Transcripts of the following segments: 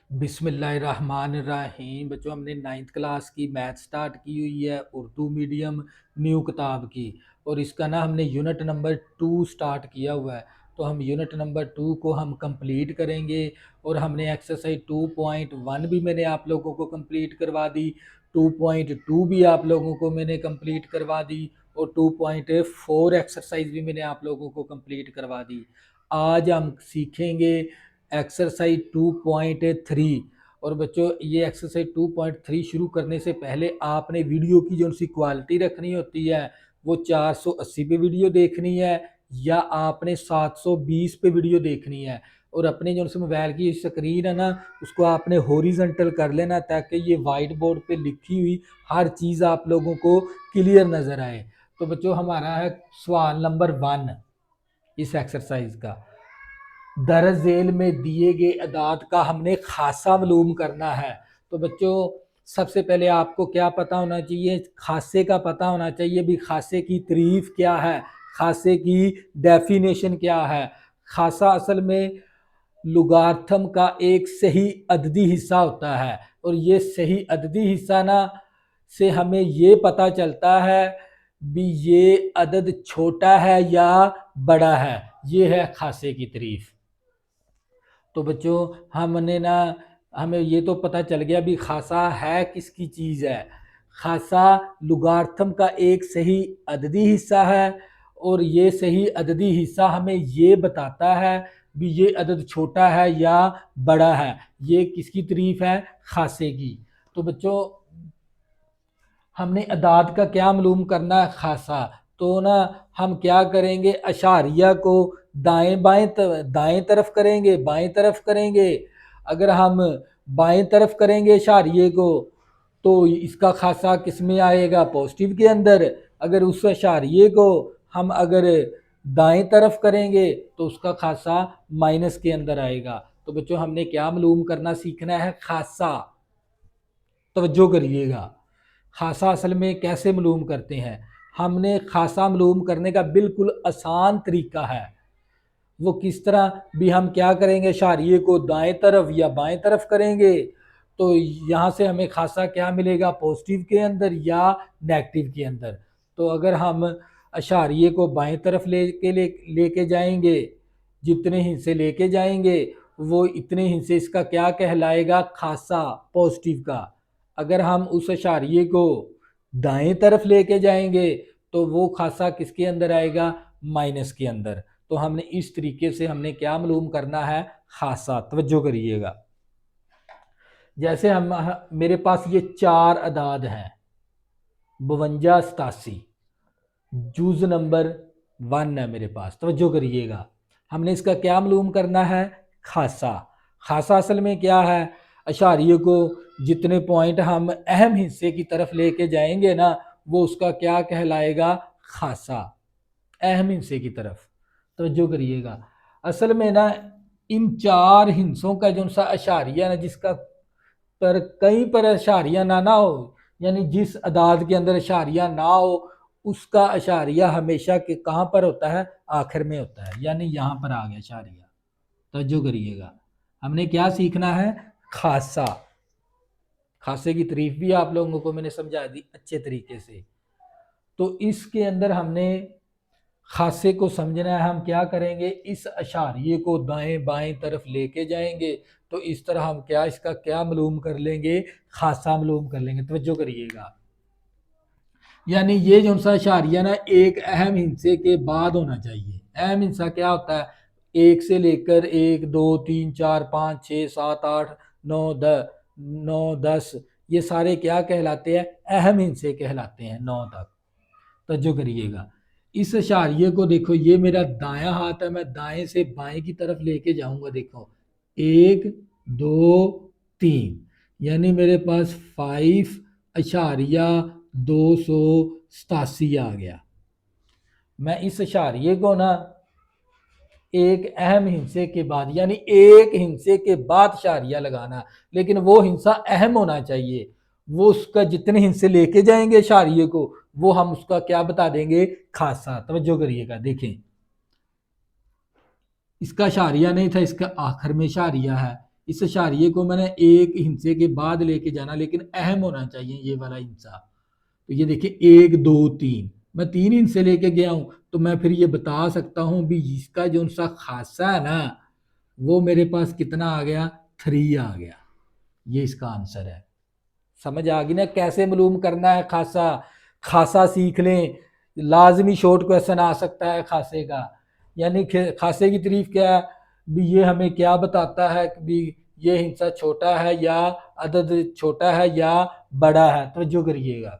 बिस्मिल्लाहिर्रहमानिर्रहीम। बच्चों, हमने नाइन्थ क्लास की मैथ स्टार्ट की हुई है, उर्दू मीडियम न्यू किताब की। और इसका ना हमने यूनिट नंबर 2 स्टार्ट किया हुआ है। तो हम यूनिट नंबर 2 को हम कंप्लीट करेंगे। और हमने एक्सरसाइज 2.1 भी मैंने आप लोगों को कंप्लीट करवा दी, 2.2 भी आप लोगों को मैंने कंप्लीट करवा दी, और 2.4 एक्सरसाइज भी मैंने आप लोगों को कंप्लीट करवा दी। आज हम सीखेंगे एक्सरसाइज 2.3। और बच्चों, ये एक्सरसाइज 2.3 शुरू करने से पहले आपने वीडियो की जो सी क्वालिटी रखनी होती है वो 480 पे वीडियो देखनी है या आपने 720 पे वीडियो देखनी है। और अपने जो से मोबाइल की स्क्रीन है ना, उसको आपने हॉरिजॉन्टल कर लेना ताकि ये वाइट बोर्ड पे लिखी हुई हर चीज़ आप लोगों को क्लियर नज़र आए। तो बच्चों, हमारा है सवाल नंबर 1 इस एक्सरसाइज का। दर्ज झेल में दिए गए अदाद का हमने खासा मालूम करना है। तो बच्चों, सबसे पहले आपको क्या पता होना चाहिए? खासे का पता होना चाहिए भी खासे की तारीफ क्या है, खासे की डेफिनेशन क्या है। खासा असल में लुगार्थम का एक सही अददी हिस्सा होता है। और ये सही अददी हिस्सा ना से हमें ये पता चलता है भी ये अदद छोटा है या बड़ा है। ये है खासे की तारीफ। तो बच्चों, हमने ना हमें ये तो पता चल गया भी खासा है किसकी चीज़ है। खासा लुगार्थम का एक सही अददी हिस्सा है। और ये सही अददी हिस्सा हमें ये बताता है भी ये अदद छोटा है या बड़ा है। ये किसकी तारीफ है? खासे की। तो बच्चों, हमने अदाद का क्या मालूम करना है? खासा। तो ना हम क्या करेंगे? अशारिया को दाएं तरफ करेंगे, बाएं तरफ करेंगे। अगर हम बाएं तरफ करेंगे अशारिये को तो इसका खासा किस में आएगा? पॉजिटिव के अंदर। अगर उस अशारिये को हम अगर दाएं तरफ करेंगे तो उसका खासा माइनस के अंदर आएगा। तो बच्चों, हमने क्या मालूम करना सीखना है? खासा। तवज्जो करिएगा। खासा असल में कैसे मालूम करते हैं? हमने खासा मालूम करने का बिल्कुल आसान तरीका है। वो किस तरह भी? हम क्या करेंगे? इशारिये को दाएं तरफ या बाएं तरफ करेंगे तो यहाँ से हमें खासा क्या मिलेगा? पॉजिटिव के अंदर या नेगेटिव के अंदर। तो अगर हम इशारिये को बाएं तरफ लेके जाएंगे, जितने हिस्से लेके जाएंगे वो इतने हिस्से इसका क्या कहलाएगा? खासा, पॉजिटिव का। अगर हम उस इशारिये को दाएं तरफ लेके जाएंगे तो वो खासा किसके अंदर आएगा? माइनस के अंदर। तो हमने इस तरीके से हमने क्या मालूम करना है? खासा। तवज्जो करिएगा। जैसे हम मेरे पास ये 4 अदाद हैं, 52, 87। जूज नंबर 1 है मेरे पास। तवज्जो करिएगा। हमने इसका क्या मालूम करना है? खासा। खासा असल में क्या है? अशारिये को जितने पॉइंट हम अहम हिस्से की तरफ लेके जाएंगे ना वो उसका क्या कहलाएगा? खासा, अहम हिस्से की तरफ। तवज्जो करिएगा। असल में ना इन 4 हिस्सों का जो सा अशारिया ना जिसका पर कहीं पर अशारिया ना हो, यानी जिस अदाद के अंदर अशारिया ना हो उसका अशारिया हमेशा के कहाँ पर होता है? आखिर में होता है। यानी यहाँ पर आ गया अशारिया। तवज्जो करिएगा। हमने क्या सीखना है? खासा। खासे की तारीफ भी आप लोगों को मैंने समझा दी अच्छे तरीके से। तो इसके अंदर हमने खासे को समझना है। हम क्या करेंगे? इस अशारिये को दाएं बाएं तरफ लेके जाएंगे तो इस तरह हम क्या इसका क्या मालूम कर लेंगे? खासा मालूम कर लेंगे। तवज्जो करिएगा। यानी ये जो सा अशारिया ना एक अहम हिस्से के बाद होना चाहिए। अहम हिस्सा क्या होता है? 1 से लेकर 1, 2, 3, 4, 5, 6, 7, 8, 9, 10 ये सारे क्या कहलाते हैं? अहम हिस्से कहलाते हैं 9 तक। तवज्जो करिएगा। इस इशारिये को देखो, ये मेरा दायां हाथ है, मैं दाएं से बाएं की तरफ लेके जाऊंगा। देखो 1, 2, 3, यानी मेरे पास 5.287 आ गया। मैं इस इशारिये को ना एक अहम हिस्से के बाद, यानी एक हिस्से के बाद इशारिया लगाना, लेकिन वो हिस्सा अहम होना चाहिए। वो उसका जितने हिस्से लेके जाएंगे इशारिये को वो हम उसका क्या बता देंगे? खासा। तवज्जो करिएगा। देखें, इसका इशारिया नहीं था, इसका आखिर में इशारिया है। इस इशारिये को मैंने एक हिंसे के बाद लेके जाना, लेकिन अहम होना चाहिए ये वाला हिंसा। तो ये देखिए 1 2 3, मैं 3 हिंसे लेके गया हूं, तो मैं फिर ये बता सकता हूं भी इसका जो सा खासा है ना वो मेरे पास कितना आ गया, 3 आ गया। ये इसका आंसर है। समझ आ गई ना कैसे मालूम करना है खासा। खासा सीख लें, लाजमी शॉर्ट क्वेश्चन आ सकता है खासे का। यानी खासे की तारीफ क्या है भी, ये हमें क्या बताता है कि भी ये हिंसा छोटा है या अदद छोटा है या बड़ा है। तो जो करिएगा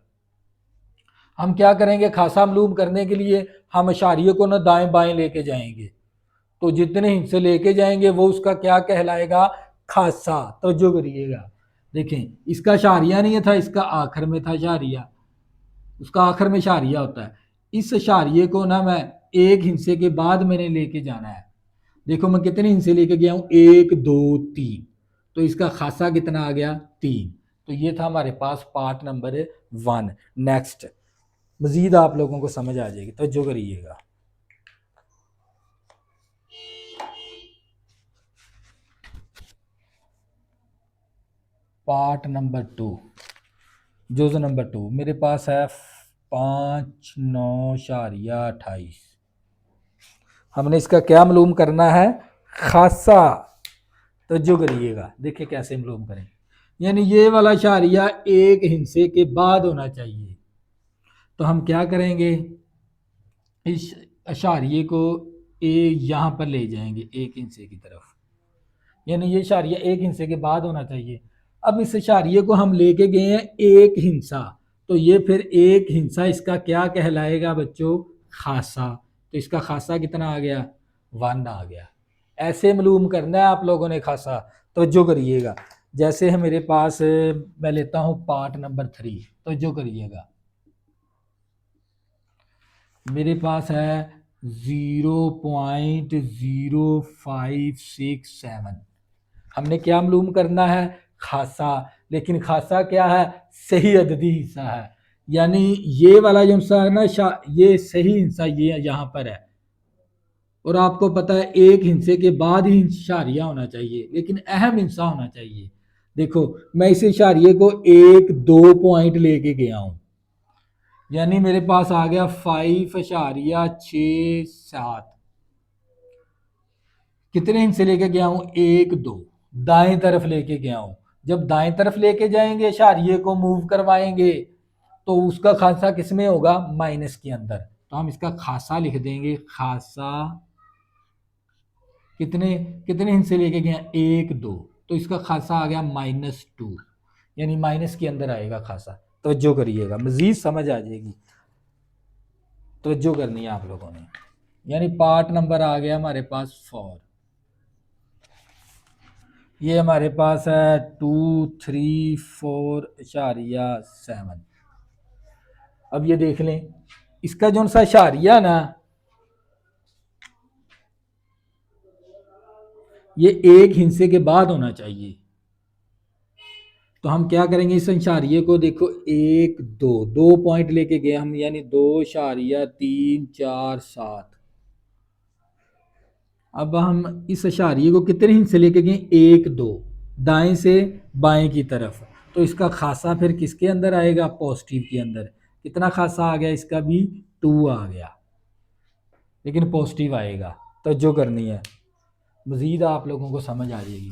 हम क्या करेंगे, खासा मालूम करने के लिए हम इशारिये को ना दाएं बाएं लेके जाएंगे, तो जितने हिस्से लेके जाएंगे वो उसका क्या कहलाएगा, खासा। तो जो करिएगा देखें, इसका शारिया नहीं था, इसका आखिर में था शारिया, उसका आखिर में शारिया होता है। इस शारिये को ना मैं एक हिस्से के बाद मैंने लेके जाना है। देखो मैं कितने हिस्से लेके गया हूं, 1 2 3, तो इसका खासा कितना आ गया, 3। तो ये था हमारे पास पार्ट नंबर 1। नेक्स्ट मजीद आप लोगों को समझ आ जाएगी, तो जो करिएगा पार्ट नंबर 2, जुज नंबर 2 मेरे पास है 5 9 * 28। हमने इसका क्या मालूम करना है, खासा। तो जो करिएगा देखिए कैसे मालूम करें, यानी ये वाला शारिया एक हिंसे के बाद होना चाहिए। तो हम क्या करेंगे, इस अशारिये को यहाँ पर ले जाएंगे एक हिंसे की तरफ, यानी ये इशारिया एक हिंसे के बाद होना चाहिए। अब इस इशारिये को हम लेके गए हैं एक हिंसा, तो ये फिर एक हिंसा इसका क्या कहलाएगा बच्चों, खासा। तो इसका खासा कितना आ गया, 1 आ गया। ऐसे मालूम करना है आप लोगों ने खासा। तो जो करिएगा, जैसे है मेरे पास, मैं लेता हूं पार्ट नंबर 3। तो जो करिएगा मेरे पास है 0.0567। हमने क्या मालूम करना है, खासा। लेकिन खासा क्या है, सही अददी हिस्सा है। यानी ये वाला जो हिस्सा है ना, ये सही हिस्सा ये यहाँ पर है। और आपको पता है एक हिंसे के बाद ही इशारिया होना चाहिए, लेकिन अहम हिंसा होना चाहिए। देखो मैं इस इशारिये को 1 2 पॉइंट लेके गया हूं, यानी मेरे पास आ गया 5.67। कितने हिस्से लेके गया हूं, 1 2, दाएं तरफ लेके गया हूं। जब दाएं तरफ लेके जाएंगे इशारिये को मूव करवाएंगे, तो उसका खासा किसमें होगा, माइनस के अंदर। तो हम इसका खासा लिख देंगे, खासा कितने कितने हिस्से लेके गए, 1 2, तो इसका खासा आ गया -2, यानी माइनस के अंदर आएगा खासा। तवज्जो करिएगा मजीद समझ आ जाएगी, तवज्जो करनी है आप लोगों ने। यानी पार्ट नंबर आ गया हमारे पास 4। ये हमारे पास है 2 3 4.7। अब ये देख लें, इसका जो सा इशारिया ना, ये एक हिंसे के बाद होना चाहिए। तो हम क्या करेंगे, इस इशारिये को देखो 1 2 2 पॉइंट लेके गए हम, यानी 2.347। अब हम इस इशारिये को कितने हिस्से लेके गए, 1 2, दाएं से बाएं की तरफ। तो इसका खासा फिर किसके अंदर आएगा, पॉजिटिव के अंदर। कितना खासा आ गया, इसका भी 2 आ गया, लेकिन पॉजिटिव आएगा। तो जो करनी है मजीद आप लोगों को समझ आ जाएगी।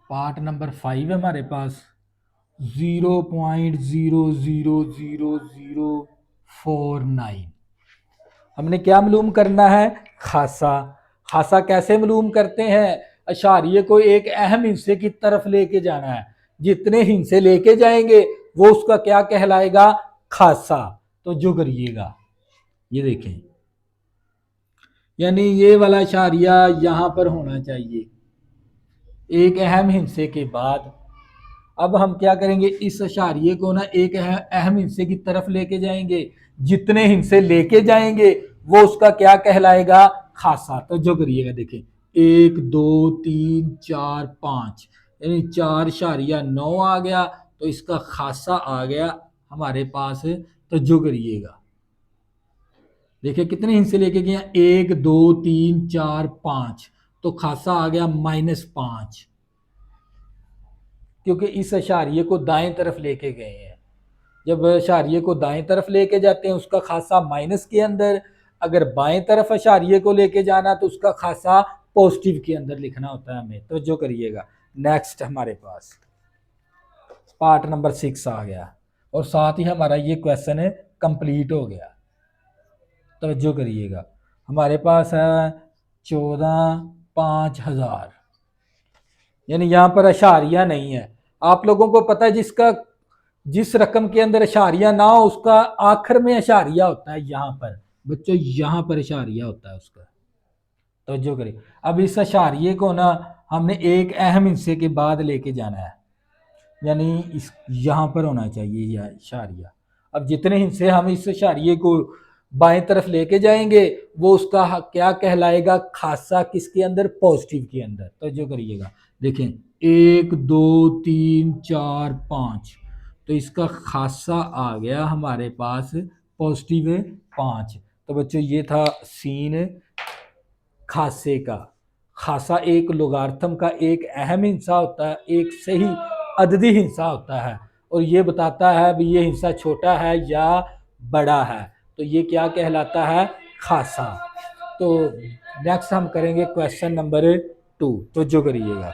पार्ट नंबर 5 है हमारे पास 0.0000049। हमने क्या मालूम करना है, खासा। खासा कैसे मालूम करते हैं, अशारिये को एक अहम हिस्से की तरफ लेके जाना है। जितने हिस्से लेके जाएंगे वो उसका क्या कहलाएगा, खासा। तो जो करिएगा ये देखें, यानी ये वाला इशारिया यहां पर होना चाहिए एक अहम हिस्से के बाद। अब हम क्या करेंगे, इस इशारिये को ना एक अहम हिस्से की तरफ लेके जाएंगे। जितने हिस्से लेके जाएंगे वो उसका क्या कहलाएगा, खासा। तो जो करिएगा देखें 1 2 3 4 5, यानी 4.9 आ गया, तो इसका खासा आ गया हमारे पास। तो जो करिएगा, देखिए कितने हिस्से लेके गए, 1 2 3 4 5, तो खासा आ गया -5, क्योंकि इस अशारिये को दाएं तरफ लेके गए हैं। जब अशारिये को दाएं तरफ लेके जाते हैं उसका खासा माइनस के अंदर, अगर बाएं तरफ अशारिये को लेके जाना तो उसका खासा पॉजिटिव के अंदर लिखना होता है हमें। तो जो करिएगा, नेक्स्ट हमारे पास पार्ट नंबर 6 आ गया, और साथ ही हमारा ये क्वेश्चन है कंप्लीट हो गया। तवज्जो करिएगा, हमारे पास है 14,5,000, यानी यहाँ पर अशारिया नहीं है। आप लोगों को पता है जिस रकम के अंदर अशारिया ना हो उसका आखिर में अशारिया होता है। यहाँ पर बच्चों, यहाँ पर अशारिया होता है उसका। तवज्जो करिए, अब इस अशारिये को ना हमने एक अहम हिस्से के बाद लेके जाना है, यानी इस यहाँ पर होना चाहिए यह अशारिया। अब जितने हिस्से हम इस अशारिये को बाएं तरफ लेके जाएंगे वो उसका क्या कहलाएगा, खासा किसके अंदर, पॉजिटिव के अंदर। तो जो करिएगा, देखें 1 2 3 4 5, तो इसका खासा आ गया हमारे पास पॉजिटिव 5। तो बच्चों ये था सीन खासे का। खासा एक लोगार्थम का एक अहम हिस्सा होता है, एक सही अददी हिस्सा होता है, और ये बताता है भी ये हिस्सा छोटा है या बड़ा है। तो ये क्या कहलाता है, खासा। तो नेक्स्ट हम करेंगे क्वेश्चन नंबर 2। तो जो करिएगा,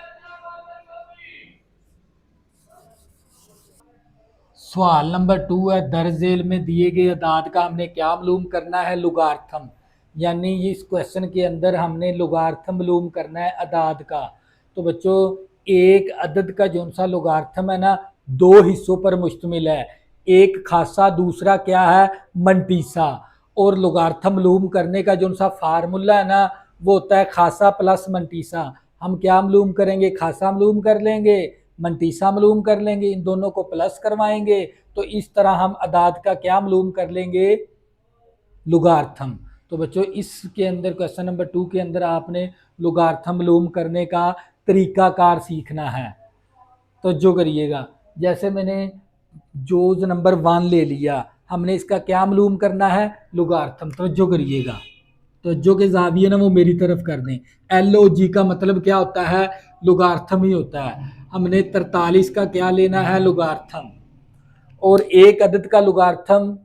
सवाल नंबर 2 है, दर्ज झेल में दिए गए अदाद का हमने क्या मालूम करना है, लुगार्थम। यानी इस क्वेश्चन के अंदर हमने लुगार्थम मालूम करना है अदाद का। तो बच्चों, एक अदद का जो सा लुगार्थम है ना, 2 हिस्सों पर मुश्तमिल है, एक खासा, दूसरा क्या है, मंटीसा। और लुगार्थम मालूम करने का जो सा फार्मूला है ना, वो होता है खासा प्लस मंटीसा। हम क्या मालूम करेंगे, खासा मालूम कर लेंगे, मंटीसा मालूम कर लेंगे, इन दोनों को प्लस करवाएंगे, तो इस तरह हम अदाद का क्या मालूम कर लेंगे, लुगार्थम। तो बच्चों इसके अंदर क्वेश्चन नंबर 2 के अंदर आपने लुगार्थम मालूम करने का तरीकाकार सीखना है। तो जो करिएगा, जैसे मैंने जोज नंबर 1 ले लिया, हमने इसका क्या मालूम करना है, लुगार्थम। तो जो करिएगा, तो जो के जाविये ना वो मेरी तरफ कर दें। LOG का मतलब क्या होता है, लुगार्थम ही होता है। हमने 43 का क्या लेना है, लुगार्थम। और एक अदद का लुगार्थम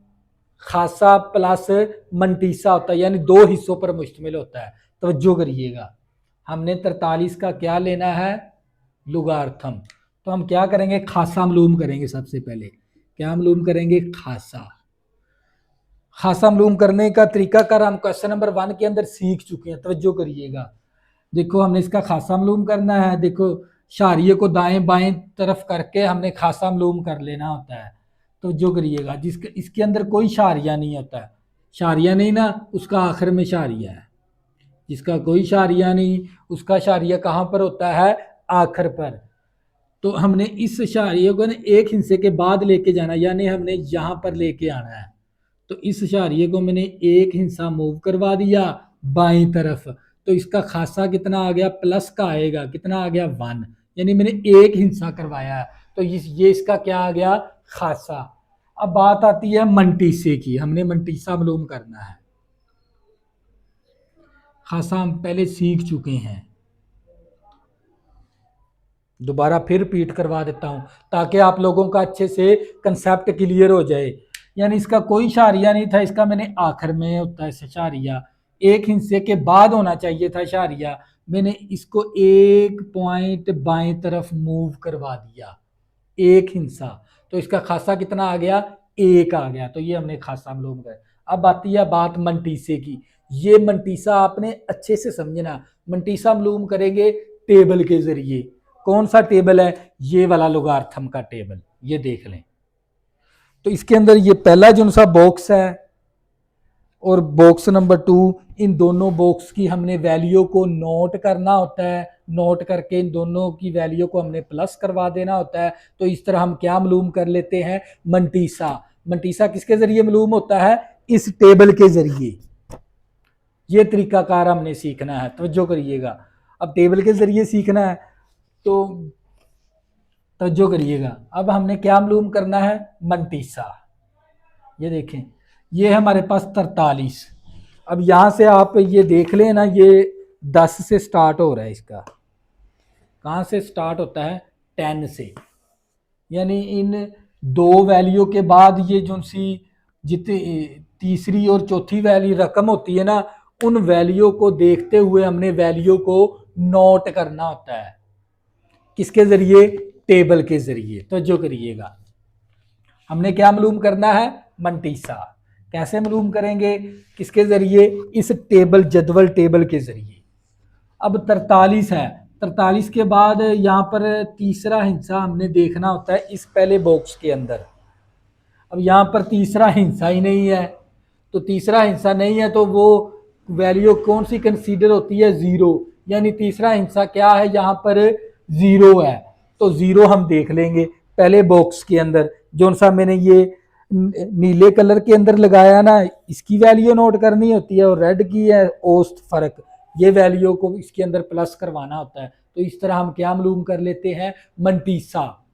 खासा प्लस मंटीसा होता है, यानी 2 हिस्सों पर मुश्तमिल होता है। तवज्जो करिएगा, हमने 43 का क्या लेना है, लुगार्थम। तो हम क्या करेंगे, खासा मालूम करेंगे। सबसे पहले क्या मालूम करेंगे, खासा। खासा मालूम करने का तरीका कर हम क्वेश्चन नंबर 1 के अंदर सीख चुके हैं। तवज्जो करिएगा, देखो हमने इसका खासा मालूम करना है। देखो शारिये को दाएं बाएं तरफ करके हमने खासा मालूम कर लेना होता है। तो जो करिएगा, जिसके इसके अंदर कोई शारिया नहीं होता है, शारिया नहीं ना, उसका आखिर में शारिया है। जिसका कोई शारिया नहीं उसका शारिया कहाँ पर होता है, आखिर पर। तो हमने इस शारिये को ना एक हिस्से के बाद लेके जाना, यानी हमने यहाँ पर लेके आना है। तो इस शारिये को मैंने एक हिस्सा मूव करवा दिया बाईं तरफ, तो इसका खासा कितना आ गया, प्लस का आएगा, कितना आ गया, 1, यानी मैंने एक हिस्सा करवाया। तो ये इसका क्या आ गया, खासा। अब बात आती है मंटीसे की, हमने मंटीसा मालूम करना है। खासा हम पहले सीख चुके हैं, दोबारा फिर रिपीट करवा देता हूं ताकि आप लोगों का अच्छे से कंसेप्ट क्लियर हो जाए। यानी इसका कोई शारिया नहीं था, इसका मैंने आखिर में होता है शारिया, एक हिस्से के बाद होना चाहिए था शारिया, मैंने इसको एक पॉइंट बाएं तरफ मूव करवा दिया, एक हिस्सा। तो इसका खासा कितना आ गया, 1 आ गया। तो ये हमने खासा मालूम कर। अब आती है बात मंटीसे की। ये मंटीसा आपने अच्छे से समझना, मंटीसा मालूम करेंगे टेबल के जरिए। कौन सा टेबल है, ये वाला लोगार्थम का टेबल, ये देख लें। तो इसके अंदर ये पहला जो सा बॉक्स है और बॉक्स नंबर 2, इन दोनों बॉक्स की हमने वैल्यू को नोट करना होता है। नोट करके इन दोनों की वैल्यू को हमने प्लस करवा देना होता है। तो इस तरह हम क्या मालूम कर लेते हैं, मंटीसा। मंटीसा किसके जरिए मालूम होता है, इस टेबल के जरिए। ये तरीकाकार हमने सीखना है, तवज्जो करिएगा। अब टेबल के जरिए सीखना है, तो तवज्जो करिएगा। अब हमने क्या मालूम करना है, मंटीसा। ये देखें, ये है हमारे पास 43। अब यहां से आप ये देख लें ना, ये 10 से स्टार्ट हो रहा है। इसका कहां से स्टार्ट होता है, 10 से। यानी इन दो वैल्यू के बाद ये जो सी जितनी तीसरी और चौथी वैल्यू रकम होती है ना, उन वैल्यू को देखते हुए हमने वैल्यू को नोट करना होता है। किसके जरिए, टेबल के जरिए। तो जो करिएगा, हमने क्या मालूम करना है, मंटीसा। कैसे मालूम करेंगे, किसके जरिए, इस टेबल जदवल टेबल के जरिए। अब 43 है, 43 के बाद यहाँ पर तीसरा हिस्सा हमने देखना होता है इस पहले बॉक्स के अंदर। अब यहाँ पर तीसरा हिस्सा ही नहीं है, तो तीसरा हिस्सा नहीं है तो वो वैल्यू कौन सी कंसीडर होती है, जीरो। यानी तीसरा हिस्सा क्या है, यहाँ पर जीरो है। तो जीरो हम देख लेंगे पहले बॉक्स के अंदर। जो सा मैंने ये नीले कलर के अंदर लगाया ना, इसकी वैल्यू नोट करनी होती है, और रेड की है औसत फर्क, ये वैल्यू को इसके अंदर प्लस करवाना होता है। तो इस तरह हम क्या मालूम कर लेते हैं, मंटीसा।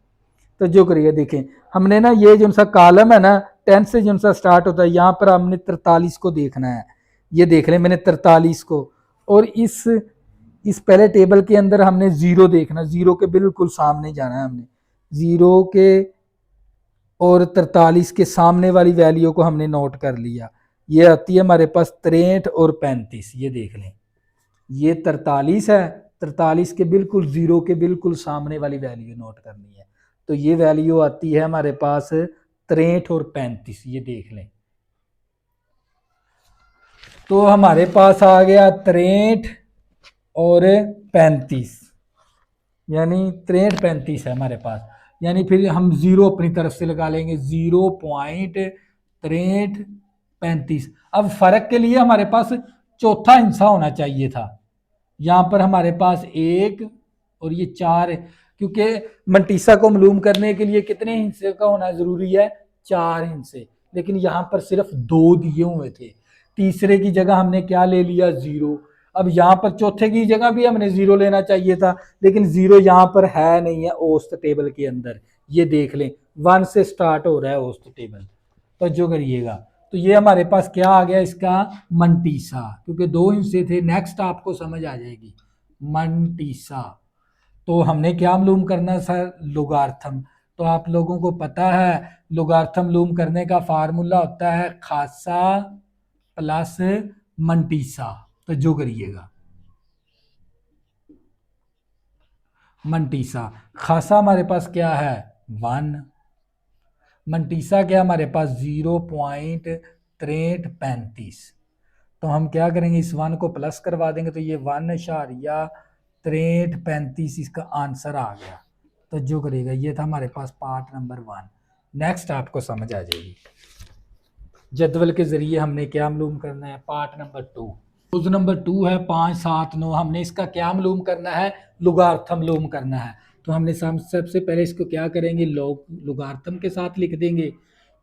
तो जो करिए देखें, हमने ना ये जो सा कॉलम है ना 10 से जो सा स्टार्ट होता है, यहाँ पर हमने 43 को देखना है। ये देख लें मैंने 43 को, और इस पहले टेबल के अंदर हमने जीरो देखना, जीरो के बिल्कुल सामने जाना है हमने। जीरो के और 43 के सामने वाली वैल्यू को हमने नोट कर लिया। ये आती है हमारे पास 63 और 35। ये देख लें, ये 43 है, 43 के बिल्कुल जीरो के बिल्कुल सामने वाली वैल्यू नोट करनी है। तो ये वैल्यू आती है हमारे पास 63 और 35। ये देख लें, तो हमारे पास आ गया 63 और 35, यानी 63 35 है हमारे पास। यानी फिर हम जीरो अपनी तरफ से लगा लेंगे, 0.6335। अब फर्क के लिए हमारे पास चौथा हिस्सा होना चाहिए था। यहाँ पर हमारे पास 1 और ये 4 है, क्योंकि मंटीसा को मालूम करने के लिए कितने हिस्से का होना जरूरी है, 4 हिस्से। लेकिन यहाँ पर सिर्फ 2 दिए हुए थे, तीसरे की जगह हमने क्या ले लिया, जीरो। अब यहाँ पर चौथे की जगह भी हमने जीरो लेना चाहिए था, लेकिन जीरो यहाँ पर है नहीं है औसत टेबल के अंदर। ये देख लें, 1 से स्टार्ट हो रहा है औसत टेबल। तो जो करिएगा, तो ये हमारे पास क्या आ गया, इसका मंटीसा, क्योंकि 2 हिस्से थे। नेक्स्ट आपको समझ आ जाएगी, मंटीसा। तो हमने क्या मालूम करना सर, लोगार्थम। तो आप लोगों को पता है लोगार्थम मालूम करने का फार्मूला होता है खासा प्लस मंटीसा। तो जो करिएगा, मंटीसा खासा हमारे पास क्या है, 1। मंटीसा क्या हमारे पास 0.6335। तो हम क्या करेंगे, इस 1 को प्लस करवा देंगे, तो ये 1.6335 इसका आंसर आ गया। तो जो करेगा, ये था हमारे पास पार्ट नंबर 1। नेक्स्ट आपको समझ आ जाएगी, जदवल के जरिए हमने क्या मालूम करना है, पार्ट नंबर 2। रोज नंबर 2 है 5 7 9। हमने इसका क्या मालूम करना है, लुगार्थम मालूम करना है। तो हमने सबसे पहले इसको क्या करेंगे, लुगार्थम के साथ लिख देंगे,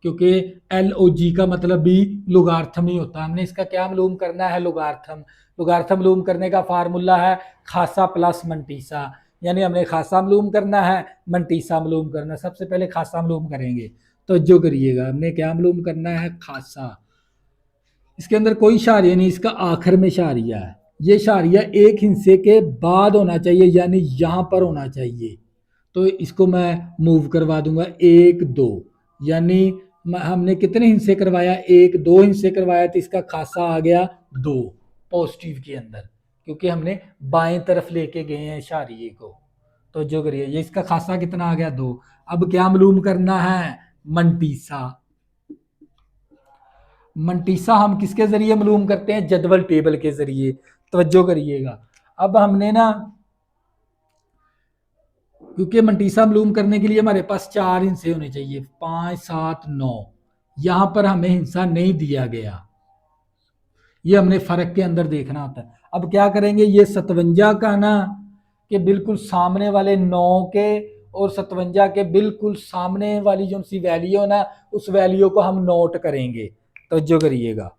क्योंकि LOG का मतलब भी लुगार्थम ही होता है। हमने इसका क्या मालूम करना है, लुगार्थम। लुगार्थम मालूम करने का फार्मूला है खासा प्लस मंटीसा। यानी हमने खासा मालूम करना है, मंटीसा मालूम करना है। सबसे पहले खासा मालूम करेंगे। तो जो करिएगा, हमने क्या मालूम करना है, खासा। इसके अंदर कोई शारिया नहीं, इसका आखिर में शारिया है। ये शारिया एक हिस्से के बाद होना चाहिए, यानी यहां पर होना चाहिए। तो इसको मैं मूव करवा दूंगा 1 2। यानी हमने कितने हिस्से करवाया, 1 2 हिस्से करवाया, तो इसका खासा आ गया 2 पॉजिटिव के अंदर, क्योंकि हमने बाएं तरफ लेके गए हैं शारिये को। तो जो करिए, ये इसका खासा कितना आ गया, 2। अब क्या मालूम करना है, मंटीसा। मंटीसा हम किसके जरिए मालूम करते हैं, जदवल टेबल के जरिए। तवज्जो करिएगा, अब हमने ना, क्योंकि मंटीसा मालूम करने के लिए हमारे पास 4 हिस्से होने चाहिए, 5 7 9। यहां पर हमें हिस्सा नहीं दिया गया, ये हमने फर्क के अंदर देखना होता है। अब क्या करेंगे, ये 57 का ना के बिल्कुल सामने वाले 9 के और 57 के बिल्कुल सामने वाली जो सी वैल्यू ना, उस वैल्यू को हम नोट करेंगे। तो जो करिएगा,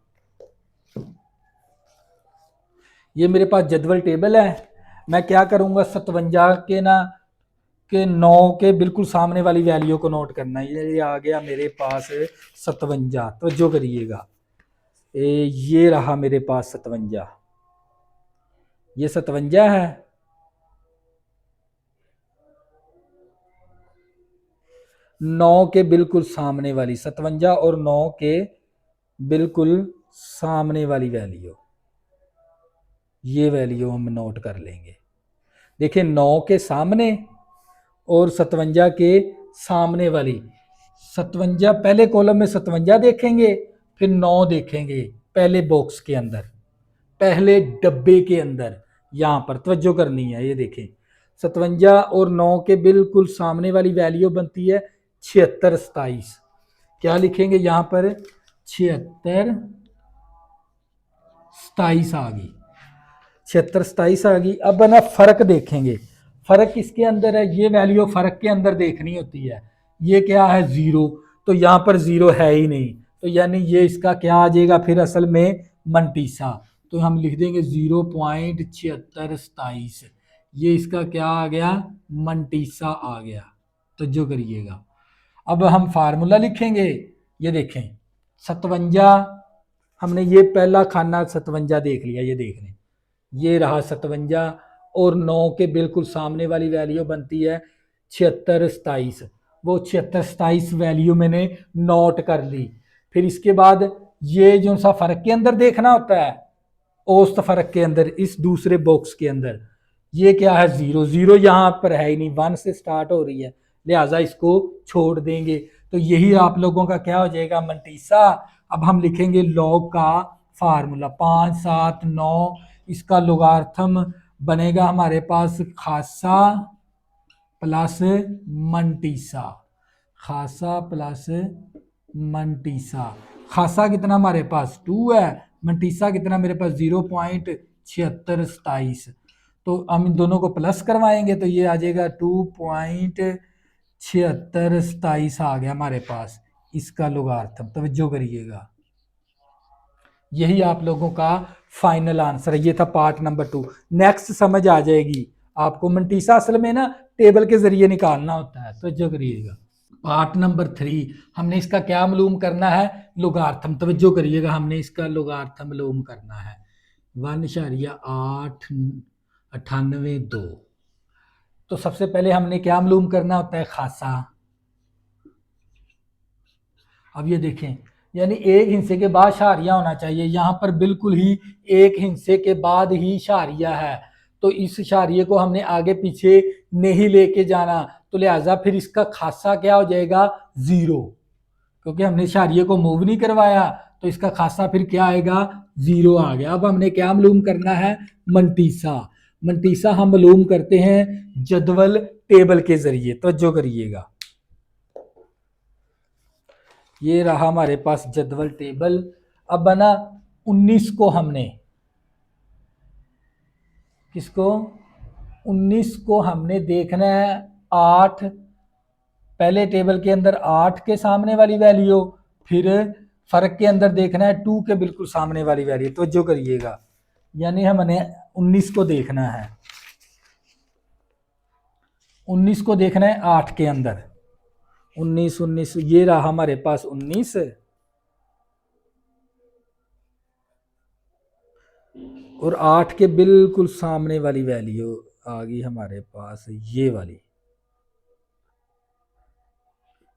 ये मेरे पास जदवल टेबल है। मैं क्या करूंगा, 57 के ना के 9 के बिल्कुल सामने वाली वैल्यू को नोट करना है। ये आ गया मेरे पास 57, तो जो करिएगा ये रहा मेरे पास 57, ये 57 है। 9 के बिल्कुल सामने वाली 57 और 9 के बिल्कुल सामने वाली वैल्यू, ये वैल्यू हम नोट कर लेंगे। देखिए 9 के सामने और 57 के सामने वाली, 57 पहले कॉलम में 57 देखेंगे, फिर 9 देखेंगे पहले बॉक्स के अंदर, पहले डब्बे के अंदर। यहां पर तवज्जो करनी है, ये देखें 57 और 9 के बिल्कुल सामने वाली वैल्यू बनती है 76 27। क्या लिखेंगे यहां पर 76 27 आ गई, 76 27 आ गई। अब ना फर्क देखेंगे, फर्क किसके अंदर है, ये वैल्यू फर्क के अंदर देखनी होती है। ये क्या है 0, तो यहाँ पर 0 है ही नहीं, तो यानी ये इसका क्या आ जाएगा फिर असल में मंटीसा। तो हम लिख देंगे 0.76 27, ये इसका क्या आ गया मंटीसा आ गया। तो जो करिएगा अब हम फार्मूला लिखेंगे। ये देखें 57, हमने ये पहला खाना 57 देख लिया, ये देख लें ये रहा 57 और 9 के बिल्कुल सामने वाली वैल्यू बनती है 76 27। वो 76 27 वैल्यू मैंने नोट कर ली। फिर इसके बाद ये जो सा फर्क के अंदर देखना होता है, औसत फर्क के अंदर इस दूसरे बॉक्स के अंदर, ये क्या है 0 0 यहाँ पर है ही नहीं, 1 से स्टार्ट हो रही है, लिहाजा इसको छोड़ देंगे। तो यही आप लोगों का क्या हो जाएगा मंटीसा। अब हम लिखेंगे लॉग का फार्मूला 5 7 9, इसका लोगार्थम बनेगा हमारे पास खासा प्लस मंटीसा, खासा प्लस मंटीसा। खासा कितना हमारे पास 2 है, मंटीसा कितना मेरे पास 0.76 27। तो हम इन दोनों को प्लस करवाएंगे तो ये आ जाएगा 2.76 27 आ गया हमारे पास इसका लोगार्थम। तवज्जो करिएगा, यही आप लोगों का फाइनल आंसर है। ये था पार्ट नंबर 2। नेक्स्ट समझ आ जाएगी आपको, मंटीसा असल में ना टेबल के जरिए निकालना होता है। तो जो करिएगा पार्ट नंबर 3, हमने इसका क्या मालूम करना है लोगार्थम। तवज्जो करिएगा, हमने इसका लोगार्थम मालूम करना है 1.892। तो सबसे पहले हमने क्या मालूम करना होता है खासा। अब ये देखें यानी एक हिस्से के बाद शारिया होना चाहिए, यहाँ पर बिल्कुल ही एक हिस्से के बाद ही शारिया है, तो इस शारिये को हमने आगे पीछे नहीं लेके जाना, तो लिहाजा फिर इसका खासा क्या हो जाएगा 0, क्योंकि हमने शारिये को मूव नहीं करवाया, तो इसका खासा फिर क्या आएगा 0 आ गया। अब हमने क्या मालूम करना है मंटीसा। मंटीसा हम मालूम करते हैं जदवल टेबल के जरिए। तो जो करिएगा ये रहा हमारे पास जदवल टेबल। अब बना 19 को हमने किसको 19 को हमने देखना है 8, पहले टेबल के अंदर 8 के सामने वाली वैल्यू, फिर फर्क के अंदर देखना है 2 के बिल्कुल सामने वाली वैल्यू। तो जो करिएगा यानी हमने 19 को देखना है, 19 को देखना है 8 के अंदर, 19 19 ये रहा हमारे पास 19 और 8 के बिल्कुल सामने वाली वैल्यू आ गई हमारे पास ये वाली।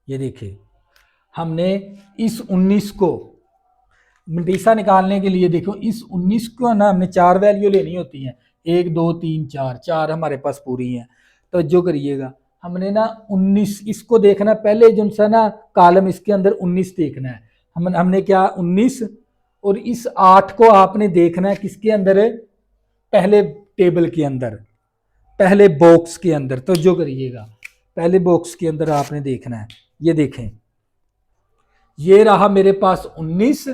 ये देखिए हमने इस 19 को मंटीसा निकालने के लिए देखो इस 19 को ना हमने 4 वैल्यू लेनी होती हैं, 1 2 3 4, 4 हमारे पास पूरी हैं। तो जो करिएगा हमने ना 19 इसको देखना, पहले जो सा ना कॉलम इसके अंदर 19 देखना है। हमने क्या 19 और इस 8 को आपने देखना है किसके अंदर, पहले टेबल के अंदर, पहले बॉक्स के अंदर। तो जो करिएगा पहले बॉक्स के अंदर आपने देखना है। ये देखें ये रहा मेरे पास 19,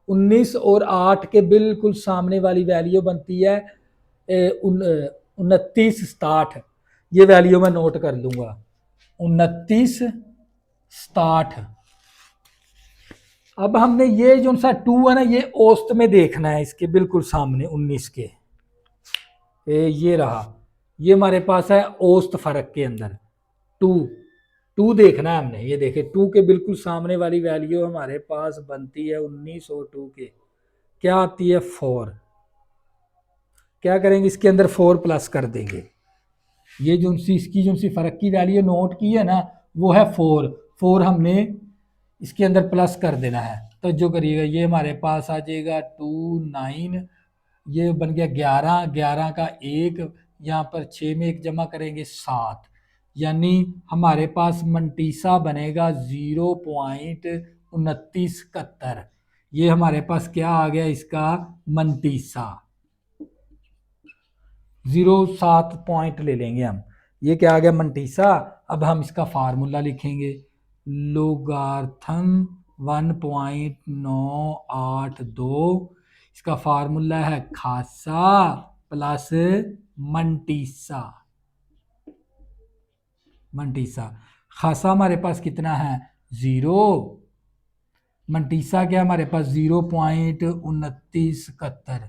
19 और 8 के बिल्कुल सामने वाली वैल्यू बनती है 29 60। ये वैल्यू मैं नोट कर लूंगा 29 60। अब हमने ये जो सा 2 है ना ये औसत में देखना है इसके बिल्कुल सामने 19 के, ये रहा ये हमारे पास है औसत फर्क के अंदर टू। टू देखना है हमने, ये देखे टू के बिल्कुल सामने वाली वैल्यू हमारे पास बनती है 19 और टू के क्या आती है 4। क्या करेंगे इसके अंदर 4 प्लस कर देंगे। ये जो सी इसकी जो सी फर्क की वैल्यू नोट की है ना वो है 4। 4 हमने इसके अंदर प्लस कर देना है। तो जो करिएगा ये हमारे पास आ जाएगा 2 9, ये बन गया 11। 11 का एक यहाँ पर 6 में एक जमा करेंगे 7, यानी हमारे पास मंटीसा बनेगा 0.2971। ये हमारे पास क्या आ गया इसका मंटीसा 0.7 पॉइंट ले लेंगे हम। ये क्या आ गया मंटीसा। अब हम इसका फार्मूला लिखेंगे लोगार्थम 1.982। इसका फार्मूला है खासा प्लस मंटीसा। मंटीसा खासा हमारे पास कितना है 0, मंटीसा क्या हमारे पास 0.2971।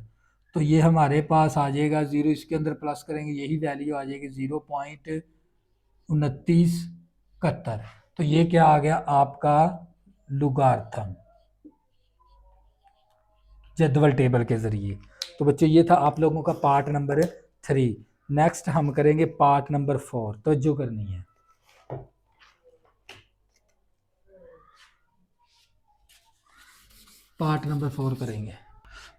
तो ये हमारे पास आ जाएगा 0, इसके अंदर प्लस करेंगे यही वैल्यू आ जाएगी 0.2971। तो ये क्या आ गया आपका लुगार्थम जदवल टेबल के जरिए। तो बच्चों ये था आप लोगों का पार्ट नंबर 3। नेक्स्ट हम करेंगे पार्ट नंबर 4। तो जो करनी है पार्ट नंबर 4 करेंगे।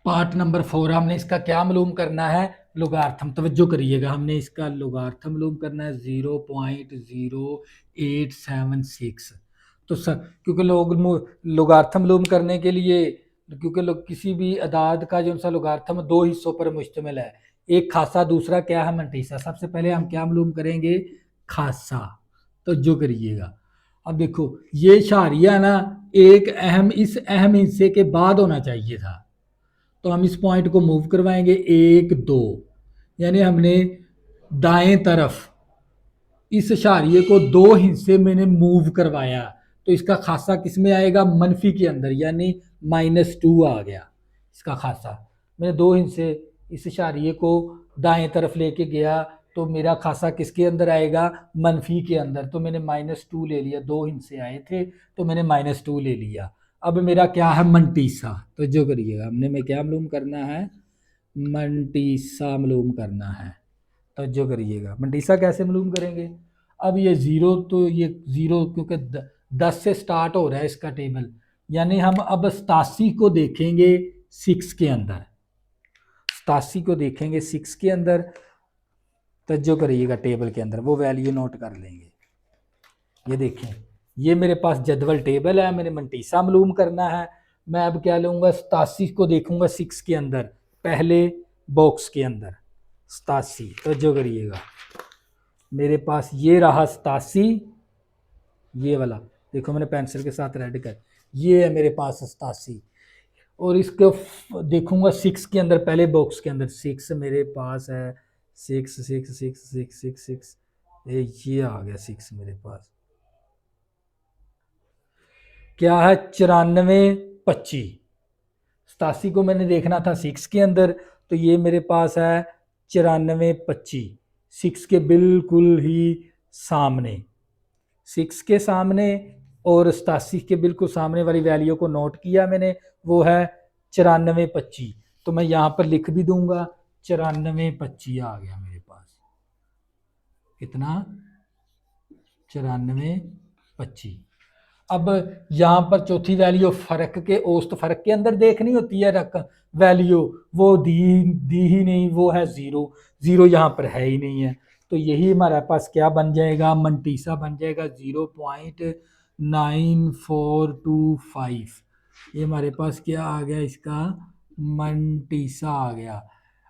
पार्ट नंबर 4 हमने इसका क्या मालूम करना है लोगार्थम। तवज्जो करिएगा हमने इसका लोगार्थम मालूम करना है 0.0876। तो सर क्योंकि लोग लोगार्थम मालूम करने के लिए क्योंकि लोग किसी भी अदाद का जो सा लोगार्थम 2 हिस्सों पर मुश्तमिल है, एक खासा दूसरा क्या है मंटीसा। सबसे पहले हम क्या मालूम करेंगे खासा। तो जो करिएगा अब देखो ये शारिया ना एक अहम इस अहम हिस्से के बाद होना चाहिए था, तो हम इस पॉइंट को मूव करवाएंगे 1 2, यानी हमने दाएं तरफ इस इशारिये को 2 हिस्से मैंने मूव करवाया। तो इसका खासा किस में आएगा मनफी के अंदर, यानी -2 आ गया इसका खासा। मैंने 2 हिस्से इस इशारिये को दाएं तरफ लेके गया तो मेरा खासा किसके अंदर आएगा मनफी के अंदर। तो मैंने -2 ले लिया, 2 हिस्से आए थे तो मैंने -2 ले लिया। अब मेरा क्या है मंटीसा। तो जो करिएगा हमने में क्या मालूम करना है मंटीसा मालूम करना है। तो जो करिएगा मंटीसा कैसे मालूम करेंगे। अब ये 0 तो ये 0 क्योंकि 10 से स्टार्ट हो रहा है इसका टेबल, यानी हम अब 87 को देखेंगे 6 के अंदर। 87 को देखेंगे 6 के अंदर। तो जो करिएगा टेबल के अंदर वो वैल्यू नोट कर लेंगे। ये देखें ये मेरे पास जदवल टेबल है, मैंने मंटीसा मालूम करना है। मैं अब क्या लूँगा 87 को देखूंगा 6 के अंदर पहले बॉक्स के अंदर 87। तो जो करिएगा मेरे पास ये रहा 87, ये वाला देखो मैंने पेंसिल के साथ रेड कर, ये है मेरे पास 87। और इसको देखूंगा 6 के अंदर पहले बॉक्स के अंदर 6 मेरे पास है 6 6 6 6 6 6 ये आ गया 6 मेरे पास क्या है 94 25। 87 को मैंने देखना था 6 के अंदर, तो ये मेरे पास है 94 25 6 के बिल्कुल ही सामने, 6 के सामने और 87 के बिल्कुल सामने वाली वैल्यू को नोट किया मैंने, वो है 94 25। तो मैं यहाँ पर लिख भी दूंगा 94 25 आ गया मेरे पास कितना 94 25। अब यहाँ पर चौथी वैल्यू फर्क के औसत फर्क के अंदर देखनी होती है रकम वैल्यू, वो दी ही नहीं, वो है 0। 0 यहाँ पर है ही नहीं है। तो यही हमारे पास क्या बन जाएगा मंटीसा बन जाएगा 0.9425। ये हमारे पास क्या आ गया इसका मंटीसा आ गया।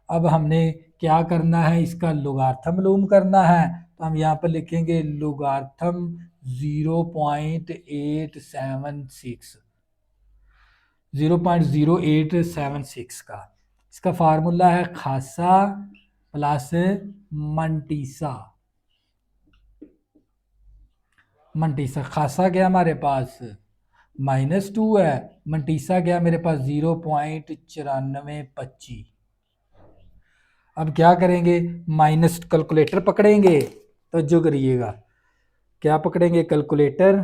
अब हमने क्या करना है इसका लोगार्थम मालूम करना है। तो हम यहाँ पर लिखेंगे लोगार्थम 0.876 0.0876 का। इसका फार्मूला है खासा प्लस मंटीसा। मंटीसा खासा गया हमारे पास -2 है, मंटीसा गया मेरे पास 0.9425। अब क्या करेंगे, माइनस कैलकुलेटर पकड़ेंगे, तो जो करिएगा, क्या पकड़ेंगे, कैलकुलेटर,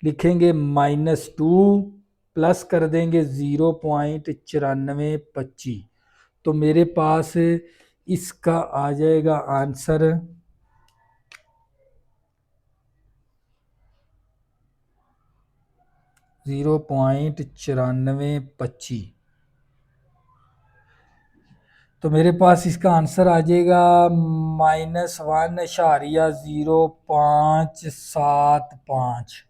लिखेंगे -2 प्लस कर देंगे 0.9425, तो मेरे पास इसका आ जाएगा आंसर 0.9425। तो मेरे पास इसका आंसर आ जाएगा -1.0575।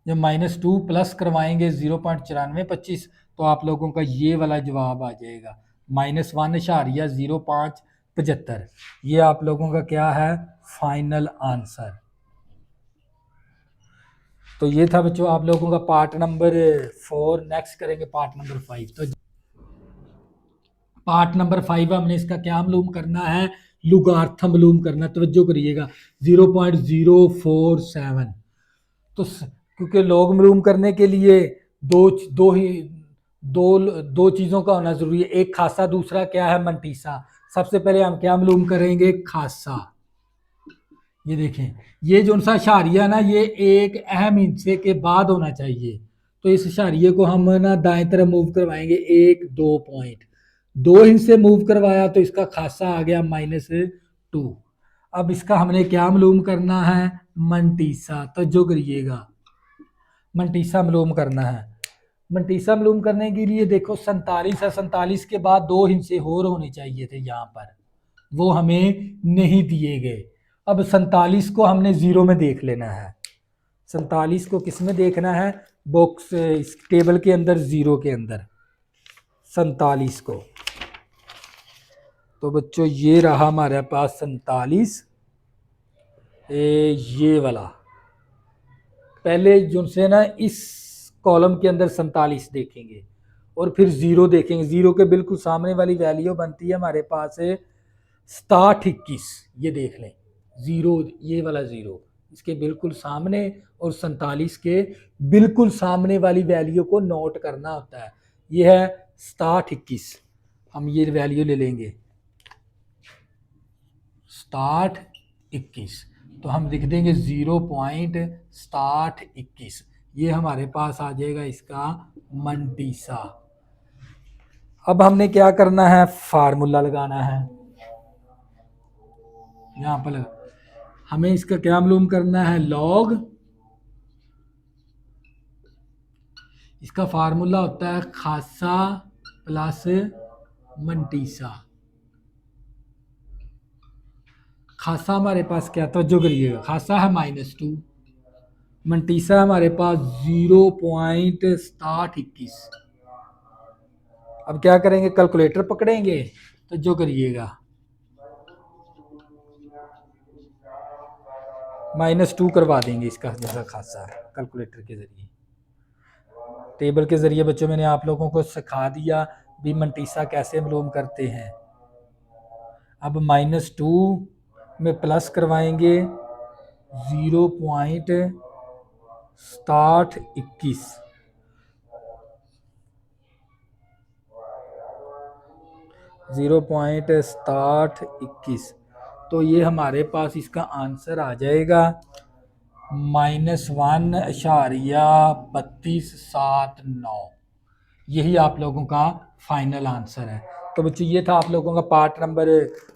जब -2 प्लस करवाएंगे 0.9425, तो आप लोगों का ये वाला जवाब आ जाएगा -1.0575। ये आप लोगों का क्या है, फाइनल आंसर। तो ये था बच्चों आप लोगों का पार्ट नंबर 4। नेक्स्ट करेंगे पार्ट नंबर 5। तो पार्ट नंबर 5 हमने इसका क्या मालूम करना है, लुगार्थम मालूम करना है। तवज्जो करिएगा, 0.047। तो क्योंकि लोग मालूम करने के लिए दो दो ही दो दो चीज़ों का होना जरूरी है, एक खासा, दूसरा क्या है, मंटीसा। सबसे पहले हम क्या मालूम करेंगे, खासा। ये देखें, ये जो सा इशारिया ना, ये एक अहम हिस्से के बाद होना चाहिए। तो इस इशारिये को हम ना दाएं तरफ मूव करवाएंगे 1-2 पॉइंट, 2 हिस्से मूव करवाया तो इसका खासा आ गया -2। अब इसका हमने क्या मालूम करना है, मंटीसा। तो जो करिएगा, मंटीसा मालूम करना है। मंटीसा मालूम करने के लिए देखो 47 है, 47 के बाद 2 हिस्से और होने चाहिए थे यहाँ पर, वो हमें नहीं दिए गए। अब 47 को हमने जीरो में देख लेना है। 47 को किस में देखना है, बॉक्स इस टेबल के अंदर, जीरो के अंदर 47 को। तो बच्चों ये रहा हमारे पास 47, ये वाला। पहले जो से ना इस कॉलम के अंदर 47 देखेंगे और फिर जीरो देखेंगे। जीरो के बिल्कुल सामने वाली वैल्यू बनती है हमारे पास 67-21। ये देख लें, जीरो, ये वाला जीरो इसके बिल्कुल सामने, और 47 के बिल्कुल सामने वाली वैल्यू को नोट करना होता है। ये है 67-21। हम ये वैल्यू ले लेंगे 67-21, तो हम लिख देंगे 0.6721। ये हमारे पास आ जाएगा इसका मंटीसा। अब हमने क्या करना है, फार्मूला लगाना है। यहाँ पर हमें इसका क्या मालूम करना है, लॉग। इसका फार्मूला होता है खासा प्लस मंटीसा। खासा हमारे पास क्या, तवज्जो करिएगा, खासा है -2, मंटीसा हमारे पास 0.6721। अब क्या करेंगे, कैलकुलेटर पकड़ेंगे, तो जो करिएगा -2 करवा देंगे इसका जैसा खासा कैलकुलेटर के जरिए। टेबल के जरिए बच्चों मैंने आप लोगों को सिखा दिया भी मंटीसा कैसे मालूम करते हैं। अब -2 में प्लस करवाएंगे 0.6721। 0.6721, तो ये हमारे पास इसका आंसर आ जाएगा -1.3279। यही आप लोगों का फाइनल आंसर है। तो बच्चों ये था आप लोगों का पार्ट नंबर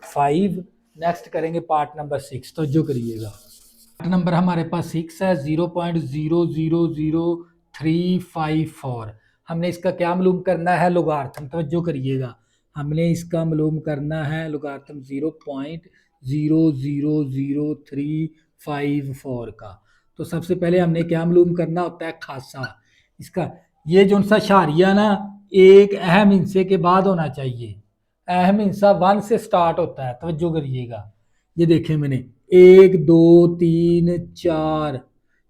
5। नेक्स्ट करेंगे पार्ट नंबर 6। तो जो करिएगा, पार्ट नंबर हमारे पास 6 है, 0.000354। हमने इसका क्या मालूम करना है, लोगार्थम। तो जो करिएगा, हमने इसका मालूम करना है लोगार्थम 0.0000354 का। तो सबसे पहले हमने क्या मालूम करना होता है, खासा। इसका ये जो सा शारिया ना, एक अहम हिस्से के बाद होना चाहिए। अहम हिस्सा 1 से स्टार्ट होता है। तवज्जो करिएगा, ये देखें मैंने 1 2 3 4,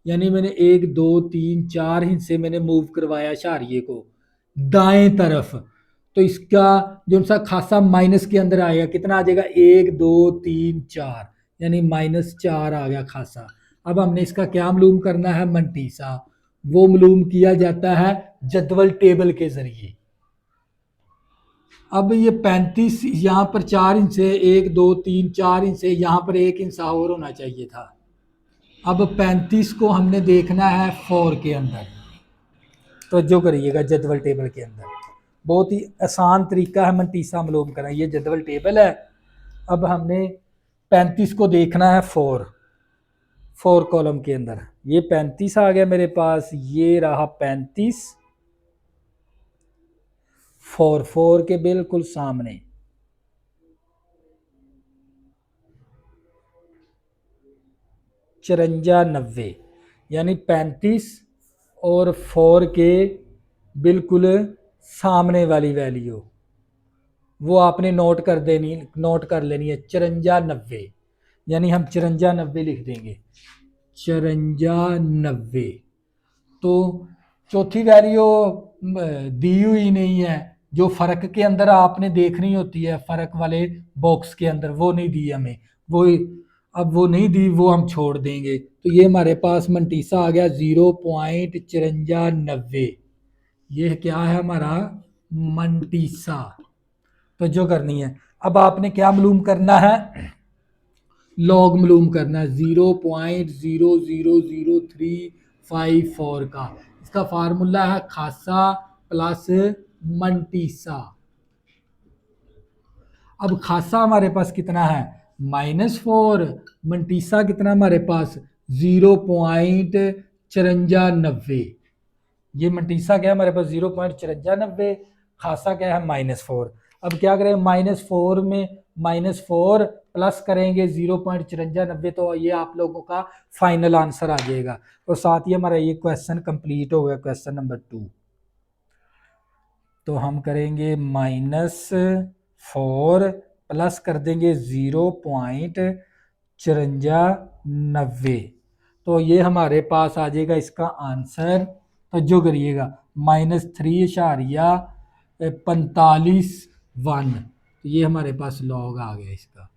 यानी मैंने 1 2 3 4 हिस्से मैंने मूव करवाया शारिये को दाएं तरफ। तो इसका जो सा खासा माइनस के अंदर आएगा, कितना आ जाएगा, 1 2 3 4, यानी -4 आ गया खासा। अब हमने इसका क्या मालूम करना है, मंटीसा। वो मालूम किया जाता है जदवल टेबल के जरिए। अब ये 35 यहाँ पर 4 इंच से 1 2 3 4 इंच से यहाँ पर 1 इंच और होना चाहिए था। अब 35 को हमने देखना है 4 के अंदर, तो जो करिएगा जदवल टेबल के अंदर। बहुत ही आसान तरीका है मंटीसा मालूम करना। ये जदवल टेबल है। अब हमने 35 को देखना है 4 कॉलम के अंदर। ये 35 आ गया मेरे पास, ये रहा 35 4 के बिल्कुल सामने। चरंजा 90 यानी 35 और 4 के बिल्कुल सामने वाली वैल्यू वो आपने नोट कर लेनी है। 54 90 यानी हम 54 90 लिख देंगे। 54 90। तो चौथी वैल्यू दी हुई नहीं है, जो फ़र्क के अंदर आपने देखनी होती है, फ़र्क वाले बॉक्स के अंदर, वो नहीं दी हमें। वो अब वो नहीं दी, वो हम छोड़ देंगे। तो ये हमारे पास मंटीसा आ गया 0.5490। ये क्या है हमारा मंटीसा। तो जो करनी है, अब आपने क्या मालूम करना है, लॉग मालूम करना है 0.0000354 का। इसका फार्मूला है खासा प्लस मंटीसा। अब खासा हमारे पास कितना है -4, मंटीसा कितना हमारे पास 0.5490। ये मंटीसा क्या है हमारे पास 0.5490, खासा क्या है -4। अब क्या करें, -4 में -4 प्लस करेंगे 0.5490, तो ये आप लोगों का फाइनल आंसर आ जाएगा। और साथ ही हमारा ये क्वेश्चन कंप्लीट हो गया, क्वेश्चन नंबर 2। तो हम करेंगे -4 प्लस कर देंगे 0.5490, तो ये हमारे पास आ जाएगा इसका आंसर। तो जो करिएगा -3.45 तो ये हमारे पास लॉग आ गया इसका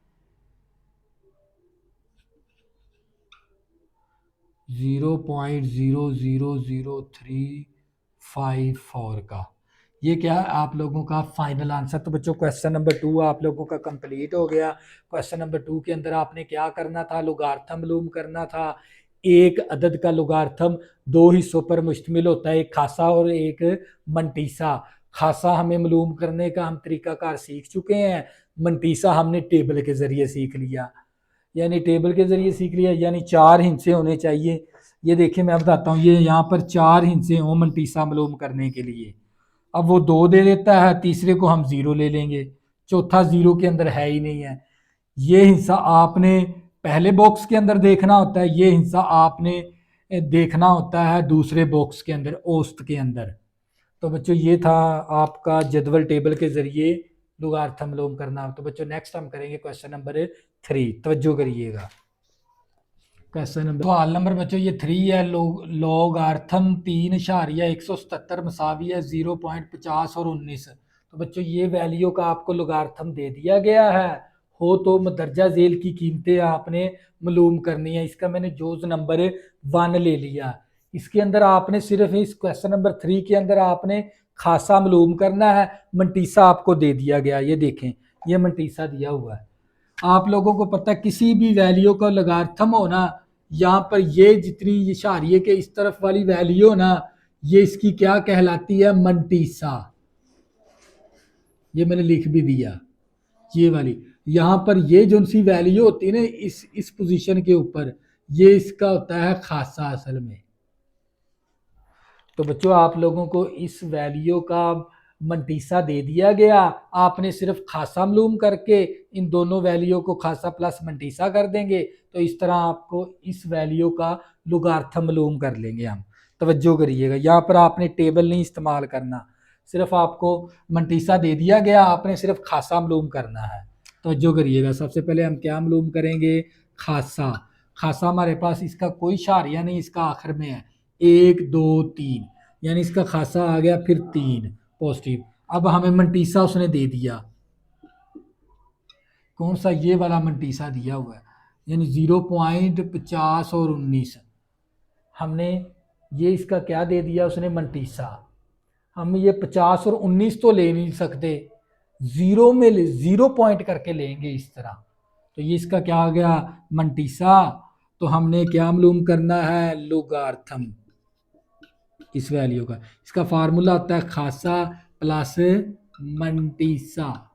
0.0000354 का। ये क्या है आप लोगों का फाइनल आंसर। तो बच्चों क्वेश्चन नंबर 2 आप लोगों का कंप्लीट हो गया। क्वेश्चन नंबर 2 के अंदर आपने क्या करना था, लुगार्थम मालूम करना था। एक अदद का लुगार्थम 2 हिस्सों पर मुश्तमिल होता है, एक खासा और एक मंटीसा। खासा हमें मालूम करने का हम तरीकाकार सीख चुके हैं, मंटीसा हमने टेबल के ज़रिए सीख लिया। यानी टेबल के ज़रिए सीख लिया, यानी 4 हिस्से होने चाहिए। ये देखिए मैं बताता हूँ, ये यहाँ पर 4 हिस्से हों मंटीसा मालूम करने के लिए। अब वो 2 दे देता है, तीसरे को हम 0 ले लेंगे, चौथा 0 के अंदर है ही नहीं है। ये हिस्सा आपने पहले बॉक्स के अंदर देखना होता है, ये हिस्सा आपने देखना होता है दूसरे बॉक्स के अंदर, औसत के अंदर। तो बच्चों ये था आपका जदवल टेबल के ज़रिए लुगार्थम मालूम करना। तो बच्चों नेक्स्ट हम करेंगे क्वेश्चन नंबर 3, तवज्जो करिएगा। क्वेश्चन नंबर सवाल नंबर बच्चों ये 3 है। लॉगार्थम 3.177 मसावी है 0.50 और 19। तो बच्चों ये वैल्यू का आपको लॉगार्थम दे दिया गया है, हो तो मदरजा झेल की कीमतें आपने मालूम करनी है। इसका मैंने जोज नंबर 1 ले लिया। इसके अंदर आपने सिर्फ इस क्वेश्चन नंबर 3 के अंदर आपने खासा मालूम करना है, मंटीसा आपको दे दिया गया। ये देखें, ये मंटीसा दिया हुआ है। आप लोगों को पता है किसी भी वैल्यू का लॉगार्थम होना, यहाँ पर ये जितनी इशारिये के इस तरफ वाली वैल्यू ना, ये इसकी क्या कहलाती है, मंटीसा। ये मैंने लिख भी दिया, ये वाली यहाँ पर ये जो सी वैल्यू होती है ना इस पोजीशन के ऊपर, ये इसका होता है खासा असल में। तो बच्चों आप लोगों को इस वैल्यू का मंटीसा दे दिया गया, आपने सिर्फ खासा मालूम करके इन दोनों वैल्यू को खासा प्लस मंटीसा कर देंगे, तो इस तरह आपको इस वैल्यू का लुगार्थम मालूम कर लेंगे हम। तवज्जो करिएगा, यहाँ पर आपने टेबल नहीं इस्तेमाल करना, सिर्फ आपको मंटीसा दे दिया गया, आपने सिर्फ खासा मालूम करना है। तवज्जो करिएगा, सबसे पहले हम क्या मालूम करेंगे, खासा। खासा हमारे पास इसका कोई शारिया नहीं, इसका आखिर में है 1 2 3, यानी इसका खासा आ गया फिर 3 पॉजिटिव। अब हमें मंटीसा उसने दे दिया, कौन सा, ये वाला मंटीसा दिया हुआ है, यानी 0.50 और 19। हमने ये इसका क्या दे दिया उसने, मंटीसा। हम ये 50 और 19 तो ले नहीं सकते, जीरो में जीरो पॉइंट करके लेंगे इस तरह। तो ये इसका क्या आ गया, मंटीसा। तो हमने क्या मालूम करना है, लोगार्थम इस वैल्यू का। इसका फार्मूला होता है खासा प्लस मंटीसा।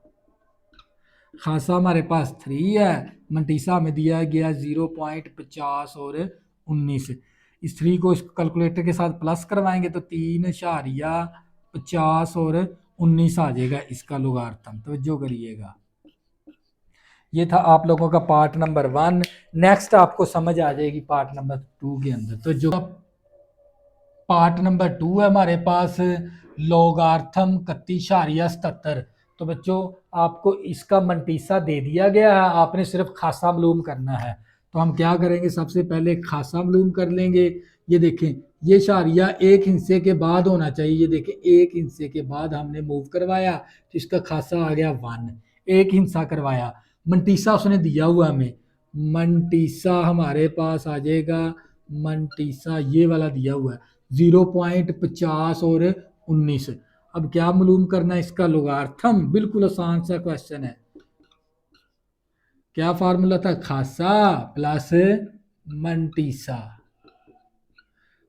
खासा हमारे पास 3 है, मंटीसा हमें दिया गया 0.50 और 19। इस 3 को इस कैलकुलेटर के साथ प्लस करवाएंगे तो 3.50 और 19 आ जाएगा इसका लोगार्थम। तवज्जो करिएगा, ये था आप लोगों का पार्ट नंबर 1। नेक्स्ट आपको समझ आ जाएगी पार्ट नंबर 2 के अंदर। तो जो पार्ट नंबर 2 है हमारे पास लोगार्थम 31.77। तो बच्चों आपको इसका मंटीसा दे दिया गया है, आपने सिर्फ खासा मालूम करना है। तो हम क्या करेंगे, सबसे पहले खासा मालूम कर लेंगे। ये देखें, ये शारिया एक हिस्से के बाद होना चाहिए। ये देखें, एक हिस्से के बाद हमने मूव करवाया तो इसका खासा आ गया 1। एक हिस्सा करवाया, मंटीसा उसने दिया हुआ हमें, मंटीसा हमारे पास आ जाएगा, मंटीसा ये वाला दिया हुआ है 0.50 और 19। अब क्या मालूम करना है, इसका लोगार्थम। बिल्कुल आसान सा क्वेश्चन है। क्या फार्मूला था, खासा प्लस मंटीसा।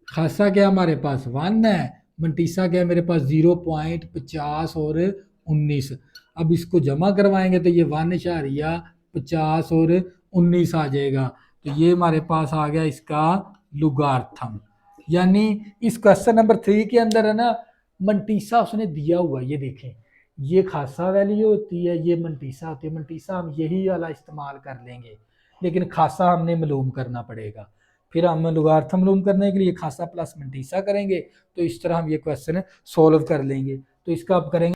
खासा क्या हमारे पास 1 है, मंटीसा क्या मेरे पास 0.50 और 19। अब इसको जमा करवाएंगे तो ये 1.50 और 19 आ जाएगा। तो ये हमारे पास आ गया इसका लोगार्थम। यानी इस क्वेश्चन नंबर 3 के अंदर है ना, मंटीसा उसने दिया हुआ, ये देखें, ये खासा वैल्यू होती है, ये मंटीसा होती है। मंटीसा हम यही वाला इस्तेमाल कर लेंगे, लेकिन खासा हमने मालूम करना पड़ेगा। फिर हम लोगार्थम मालूम करने के लिए खासा प्लस मंटीसा करेंगे। तो इस तरह हम ये क्वेश्चन सोल्व कर लेंगे। तो इसका अब करेंगे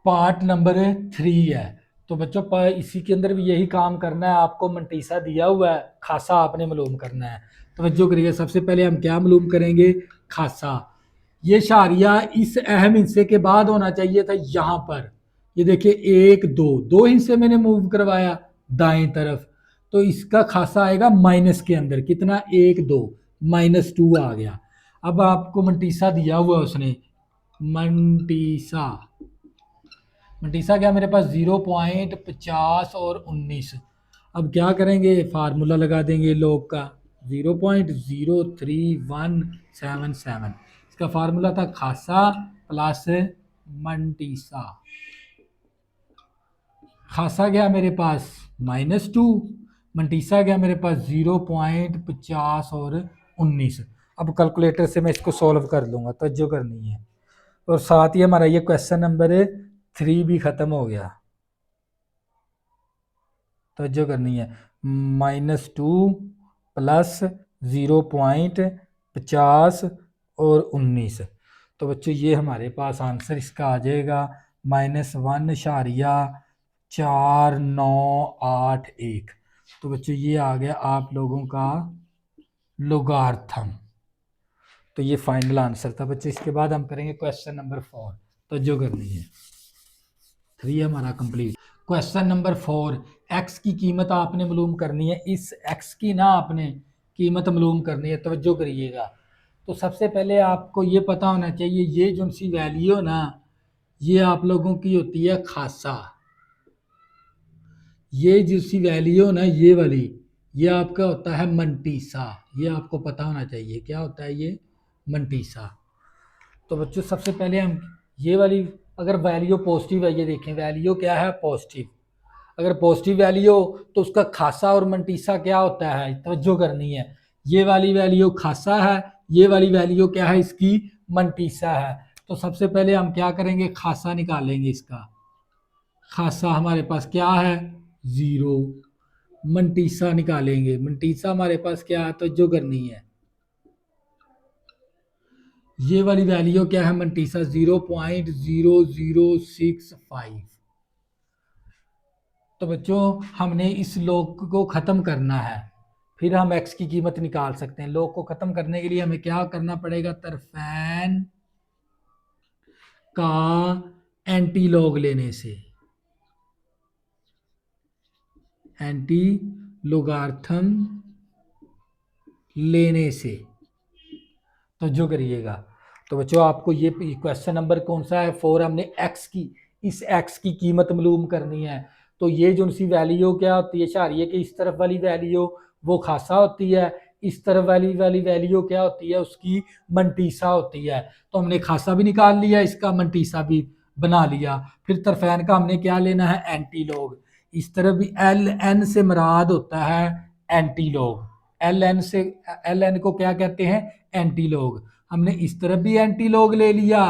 पार्ट नंबर 3 है। तो बच्चों इसी के अंदर भी यही काम करना है, आपको मंटीसा दिया हुआ है, खासा आपने मालूम करना है। तो बच्चों करिए, सबसे पहले हम क्या मालूम करेंगे, खासा। ये शारिया इस अहम हिस्से के बाद होना चाहिए था, यहाँ पर। ये देखिए 1 2 दो हिस्से मैंने मूव करवाया दाएं तरफ, तो इसका खासा आएगा माइनस के अंदर, कितना 1 2 -2 आ गया। अब आपको मंटीसा दिया हुआ उसने, मंटीसा, मंटीसा क्या मेरे पास 0.50 और 19। अब क्या करेंगे, फार्मूला लगा देंगे लोग का, 0.03177। इसका फार्मूला था खासा प्लस मंटीसा। खासा गया मेरे पास -2, मंटीसा गया मेरे पास 0.50 और 19। अब कैलकुलेटर से मैं इसको सॉल्व कर लूँगा, तवज्जो करनी है। और साथ ही हमारा ये क्वेश्चन नंबर 3 भी ख़त्म हो गया, तवज्जो करनी है। -2 प्लस 0.50 और 19। तो बच्चों ये हमारे पास आंसर इसका आ जाएगा -1.4981। तो बच्चों ये आ गया आप लोगों का लोगार्थम। तो ये फाइनल आंसर था बच्चे। इसके बाद हम करेंगे क्वेश्चन नंबर 4, तो जो करनी है 3 हमारा कंप्लीट। क्वेश्चन नंबर 4, एक्स की कीमत आपने मालूम करनी है। इस एक्स की ना आपने कीमत मालूम करनी है, तवज्जो करिएगा। तो सबसे पहले आपको ये पता होना चाहिए, ये जो सी वैल्यू ना, ये आप लोगों की होती है खासा। ये जो सी वैल्यू ना, ये वाली, ये आपका होता है मंटीसा। ये आपको पता होना चाहिए क्या होता है ये, मंटीसा। तो बच्चों सबसे पहले हम ये वाली, अगर वैल्यू पॉजिटिव है, ये देखें वैल्यू क्या है, पॉजिटिव। अगर पॉजिटिव वैल्यू हो तो उसका खासा और मंटीसा क्या होता है, तवज्जो करनी है। ये वाली वैल्यू खासा है, ये वाली वैल्यू क्या है, इसकी मंटीसा है। तो सबसे पहले हम क्या करेंगे, खासा निकालेंगे इसका। खासा हमारे पास क्या है 0, मंटीसा निकालेंगे। मंटीसा हमारे पास क्या है, तवज्जो करनी है। ये वाली वैल्यू क्या है, मंटीसा 0.0065। तो बच्चों हमने इस लॉग को ख़त्म करना है, फिर हम एक्स की कीमत निकाल सकते हैं। लॉग को ख़त्म करने के लिए हमें क्या करना पड़ेगा, तरफैन का एंटी लॉग लेने से, एंटी लोगार्थम लेने से। तो जो करिएगा, तो बच्चों आपको ये क्वेश्चन नंबर कौन सा है, 4, हमने एक्स की इस x की कीमत मालूम करनी है। तो ये जो सी वैल्यू क्या होती है, इशारिये की इस तरफ वाली वैल्यू वो खासा होती है, इस तरफ वाली वैल्यू क्या होती है, उसकी मंटीसा होती है। तो हमने खासा भी निकाल लिया, इसका मंटीसा भी बना लिया। फिर तरफैन का हमने क्या लेना है, एंटी लॉग। इस तरफ भी एल एन से मुराद होता है एंटी लॉग। एल एन को क्या कहते हैं, एंटी लॉग। हमने इस तरफ भी एंटी लॉग ले लिया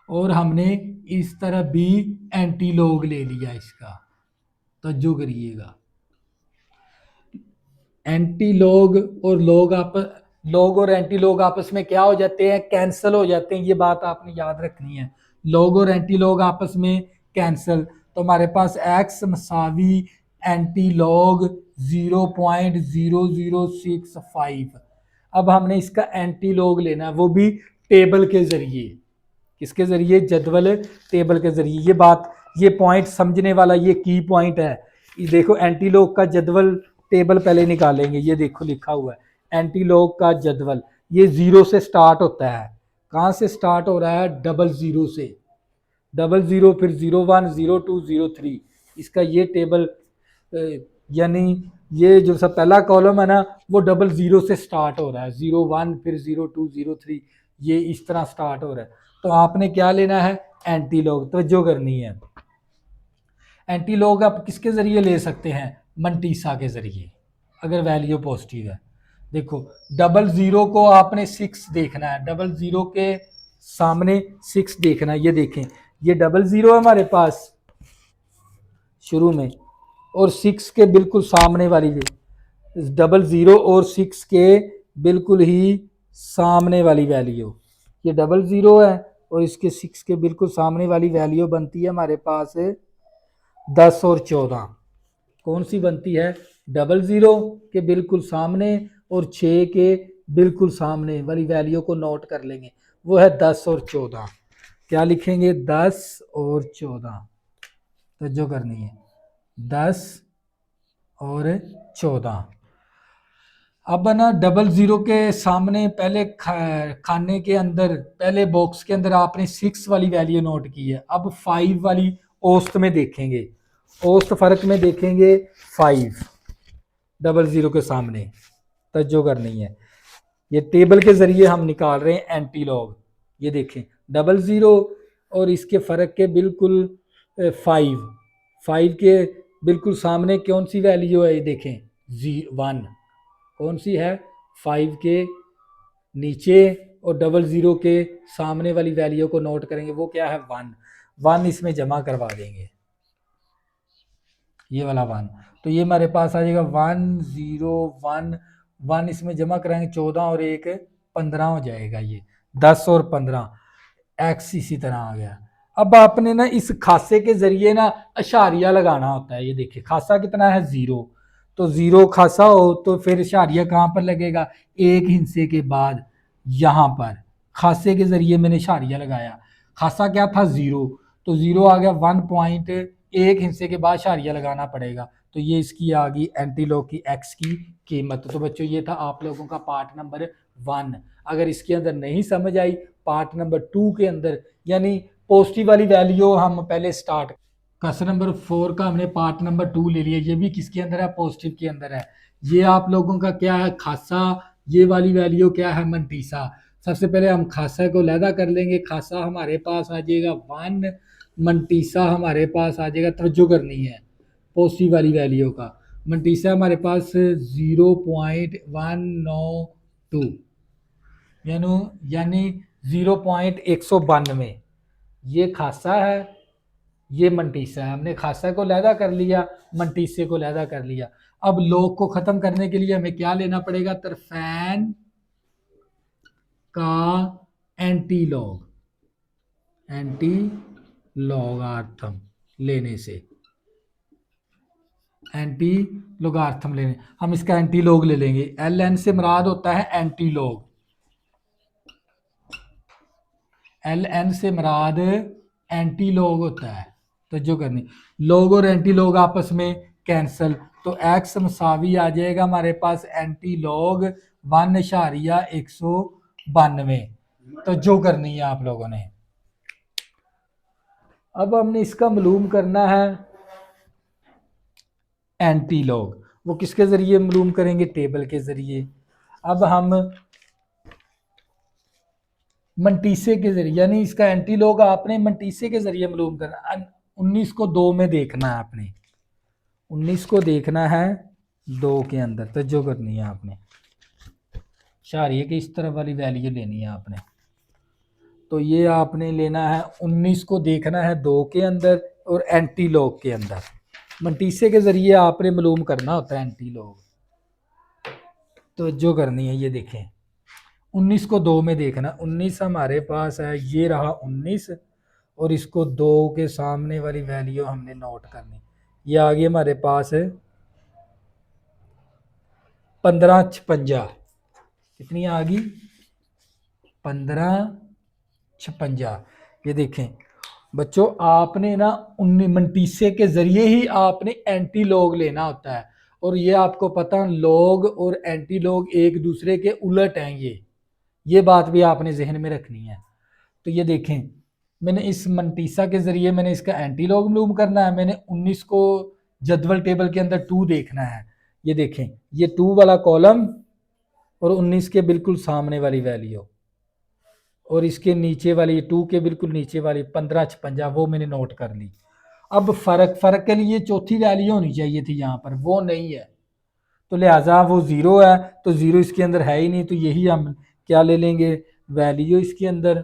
और हमने इस तरफ भी एंटी लॉग ले लिया इसका। तवज्जो करिएगा, एंटी लॉग और लॉग और एंटी लॉग आपस में क्या हो जाते हैं, कैंसिल हो जाते हैं। ये बात आपने याद रखनी है, लॉग और एंटी लॉग आपस में कैंसिल। तो हमारे पास x मसावी एंटी लॉग 0.0065। अब हमने इसका एंटी लॉग लेना है, वो भी टेबल के जरिए। किसके जरिए, जदवल टेबल के जरिए। ये बात, ये पॉइंट समझने वाला, ये की पॉइंट है। ये देखो एंटी लॉग का जदवल टेबल पहले निकालेंगे। ये देखो लिखा हुआ है एंटी लॉग का जदवल, ये 0 से स्टार्ट होता है। कहाँ से स्टार्ट हो रहा है, 00 से, 00 फिर 01 02 03। इसका ये टेबल यानी ये जो सब पहला कॉलम है ना, वो 00 से स्टार्ट हो रहा है, 01 फिर 02 03, ये इस तरह स्टार्ट हो रहा है। तो आपने क्या लेना है, एंटी लॉग। तवज्जो करनी है, एंटी लॉग आप किसके जरिए ले सकते हैं, मंटीसा के जरिए, अगर वैल्यू पॉजिटिव है। देखो 00 को आपने 6 देखना है, 00 के सामने 6 देखना है। ये देखें, ये 00 है हमारे पास शुरू में, और 6 के बिल्कुल सामने वाली 00 और 6 के बिल्कुल ही सामने वाली वैल्यू, ये 00 है और इसके 6 के बिल्कुल सामने वाली वैल्यू बनती है हमारे पास 10 और 14। कौन सी बनती है, 00 के बिल्कुल सामने और 6 के बिल्कुल सामने वाली वैल्यू को नोट कर लेंगे, वो है 10 और 14। क्या लिखेंगे, 10 और 14। तो जो करनी है 10 और 14। अब ना 00 के सामने पहले खाने के अंदर, पहले बॉक्स के अंदर आपने 6 वाली वैल्यू नोट की है। अब 5 वाली औसत में देखेंगे, औसत फर्क में देखेंगे 5 00 के सामने। तवज्जो करनी है, ये टेबल के जरिए हम निकाल रहे हैं एंटी लॉग। ये देखें 00 और इसके फर्क के बिल्कुल 5 के बिल्कुल सामने कौन सी वैल्यू है, ये देखें 1। कौन सी है, 5 के नीचे और 00 के सामने वाली वैल्यू को नोट करेंगे, वो क्या है 1 इसमें जमा करवा देंगे, ये वाला 1। तो ये हमारे पास आ जाएगा 1 इसमें जमा कराएंगे 14 और 1 15 हो जाएगा, ये 10 और 15 x इसी तरह आ गया। अब आपने ना इस खासे के जरिए ना अशारिया लगाना होता है। ये देखिए खासा कितना है 0, तो 0 खासा हो तो फिर अशारिया कहाँ पर लगेगा, एक हिस्से के बाद यहाँ पर खासे के जरिए मैंने अशारिया लगाया। खासा क्या था 0, तो 0 आ गया 1 एक हिस्से के बाद अशारिया लगाना पड़ेगा। तो ये इसकी आ गई एंटी लॉग की x की कीमत। तो बच्चों ये था आप लोगों का पार्ट नंबर 1। अगर इसके अंदर नहीं समझ आई, पार्ट नंबर 2 के अंदर यानी पॉजिटिव वाली वैल्यू हम पहले स्टार्ट। क्वेश्चन नंबर 4 का हमने पार्ट नंबर 2 ले लिया, ये भी किसके अंदर है, पॉजिटिव के अंदर है। ये आप लोगों का क्या है, खासा, ये वाली वैल्यू क्या है, मंटीसा। सबसे पहले हम खासा को लैदा कर लेंगे, खासा हमारे पास आ जाएगा 1, मंटीसा हमारे पास आ जाएगा, तवज्जो करनी है पॉजिटिव वाली वैल्यू का, मंटीसा हमारे पास 0.192 यानी 0.192। ये खासा है, ये मंटीसा है। हमने खासा को लैदा कर लिया, मंटीसे को लैदा कर लिया। अब लॉग को खत्म करने के लिए हमें क्या लेना पड़ेगा, तरफैन का एंटी लॉगार्थम लेने से, एंटी लॉगार्थम लेने, हम इसका एंटी लॉग ले लेंगे। एल एन से मुराद होता है एंटी लॉग, एल एन से मुराद एंटी लॉग होता है। तो जो करनी, लॉग और एंटी लॉग आपस में कैंसल, तो x मसावी आ जाएगा हमारे पास एंटी लॉग 1.192। तो जो करनी है आप लोगों ने, अब हमने इसका मालूम करना है एंटी लॉग। वो किसके ज़रिए मालूम करेंगे? टेबल के ज़रिए। अब हम मंटीसे के ज़रिए, यानी इसका एंटी लॉग आपने मंटीसे के ज़रिए मालूम करना। 19 को 2 में देखना है आपने, 19 को देखना है 2 के अंदर, तवज्जो करनी है आपने। शारिये की इस तरफ वाली वैल्यू लेनी है आपने। तो ये आपने लेना है 19 को देखना है 2 के अंदर और एंटी लॉग के अंदर। मंटीसे के ज़रिए आपने मालूम करना होता है एंटी लॉग, तवज्जो करनी है। ये देखें 19 को 2 में देखना, 19 हमारे पास है, ये रहा 19, और इसको 2 के सामने वाली वैल्यू हमने नोट करनी। ये आ गई हमारे पास है 1556। कितनी आ गई? 1556। ये देखें बच्चों, आपने ना 19 के ज़रिए ही आपने एंटी लॉग लेना होता है। और ये आपको पता, लॉग और एंटी लॉग एक दूसरे के उलट हैं। ये बात भी आपने जहन में रखनी है। तो ये देखें, मैंने इस मंटीसा के ज़रिए मैंने इसका एंटी लॉग मालूम करना है। मैंने 19 को जदवल टेबल के अंदर 2 देखना है। ये देखें, ये 2 वाला कॉलम और 19 के बिल्कुल सामने वाली वैल्यू, और इसके नीचे वाली 2 के बिल्कुल नीचे वाली 1556, वो मैंने नोट कर ली। अब फ़र्क के लिए चौथी वैल्यू होनी चाहिए थी यहाँ पर, वो नहीं है, तो लिहाजा वो ज़ीरो है। तो ज़ीरो इसके अंदर है ही नहीं, तो यही हम क्या ले लेंगे? वैल्यू इसके अंदर।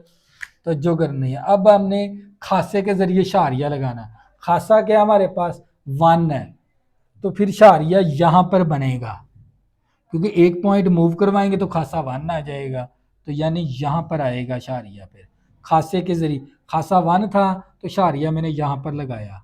तो जो करनी है, अब हमने खासे के ज़रिए शारिया लगाना। खासा क्या हमारे पास? 1 है, तो फिर शारिया यहाँ पर बनेगा, क्योंकि एक पॉइंट मूव करवाएंगे तो खासा 1 आ जाएगा। तो यानी यहाँ पर आएगा शारिया। फिर खासे के ज़रिए खासा 1 था, तो शारिया मैंने यहाँ पर लगाया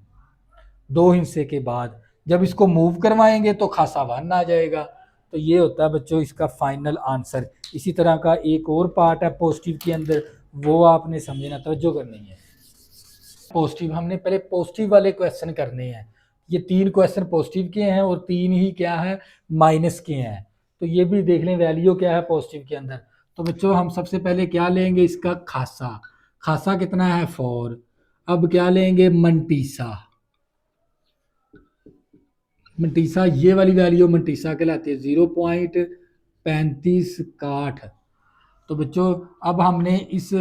2 हिस्से के बाद। जब इसको मूव करवाएंगे तो खासा 1 आ जाएगा। तो ये होता है बच्चों इसका फाइनल आंसर। इसी तरह का एक और पार्ट है पॉजिटिव के अंदर, वो आपने समझना, तवज्जो करनी है। पॉजिटिव, हमने पहले पॉजिटिव वाले क्वेश्चन करने हैं। ये 3 क्वेश्चन पॉजिटिव के हैं और 3 ही क्या है? माइनस के हैं। तो ये भी देख लें वैल्यू क्या है पॉजिटिव के अंदर। तो बच्चों हम सबसे पहले क्या लेंगे? इसका खासा। खासा कितना है? 4। अब क्या लेंगे? मंटीसा। मंटीसा, ये वाली वैल्यू मंटीसा कहलाती है 0.3561। तो बच्चों अब हमने इस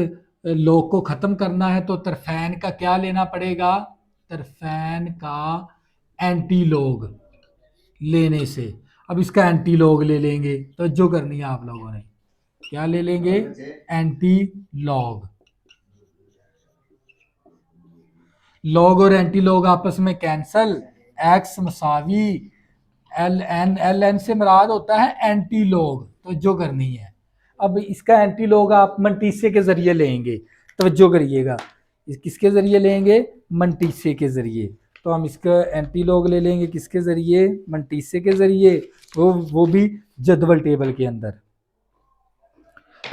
लॉग को ख़त्म करना है, तो तरफैन का क्या लेना पड़ेगा? तरफैन का एंटी लॉग लेने से। अब इसका एंटी लॉग ले लेंगे, तो जो करनी है आप लोगों ने, क्या ले लेंगे? Anti log. लॉग और एंटी लॉग आपस में कैंसल, एक्स मसावी एल एन से मुराद होता है एंटी लॉग। तो जो करनी है, अब इसका एंटी लॉग आप मंटीसे के ज़रिए लेंगे। तवज्जो करिएगा, किसके ज़रिए लेंगे? मंटीसे के ज़रिए। तो हम इसका एंटी लॉग ले लेंगे किसके ज़रिए? मंटीसे के ज़रिए, वो भी जदवल टेबल के अंदर।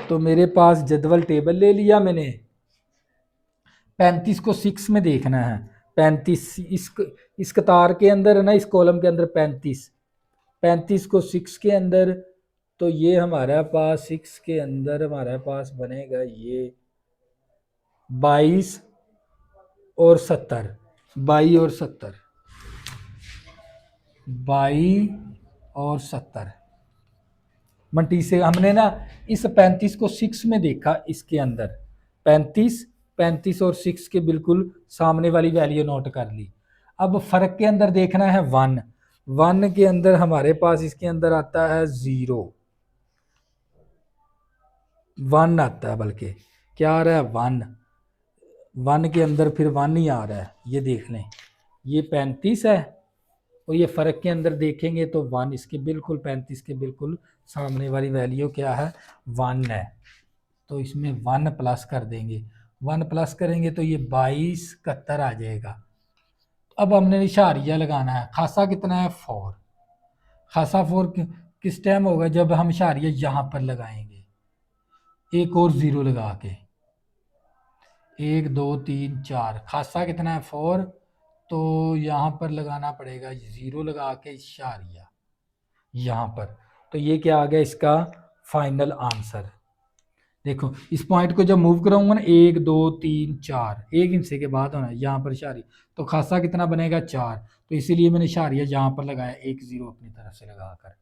तो मेरे पास जदवल टेबल ले लिया मैंने। 35 को 6 में देखना है। 35 इस कतार के अंदर है ना, इस कॉलम के अंदर 35 को 6 के अंदर। तो ये हमारे पास 6 के अंदर हमारे पास बनेगा ये 22 और 70। 22 और 70, 22 और 70। मंटी से हमने ना इस 35 को 6 में देखा, इसके अंदर 35 और 6 के बिल्कुल सामने वाली वैल्यू नोट कर ली। अब फ़र्क के अंदर देखना है 1 के अंदर हमारे पास इसके अंदर आता है 0, 1 आता है, बल्कि क्या आ रहा है? 1 के अंदर फिर 1 ही आ रहा है। ये देख लें, ये 35 है और ये फ़र्क के अंदर देखेंगे तो 1 इसके बिल्कुल 35 के बिल्कुल सामने वाली वैल्यू क्या है? 1 है। तो इसमें 1 प्लस कर देंगे, 1 प्लस करेंगे तो ये 22 71 आ जाएगा। अब हमने इशारिया लगाना है। खासा कितना है? 4। खासा 4 किस टाइम होगा? जब हम इशारिया यहाँ पर लगाएंगे, एक और 0 लगा के, 1 2 3 4। खासा कितना है? 4। तो यहाँ पर लगाना पड़ेगा 0 लगा के इशारिया यहाँ पर। तो ये क्या आ गया? इसका फाइनल आंसर। देखो इस पॉइंट को जब मूव कराऊंगा ना, 1 2 3 4, एक हिस्से के बाद होना है यहाँ पर इशारी, तो खासा कितना बनेगा 4। तो इसीलिए मैंने इशारिया यहाँ पर लगाया, 1 0 अपनी तरफ से लगाकर।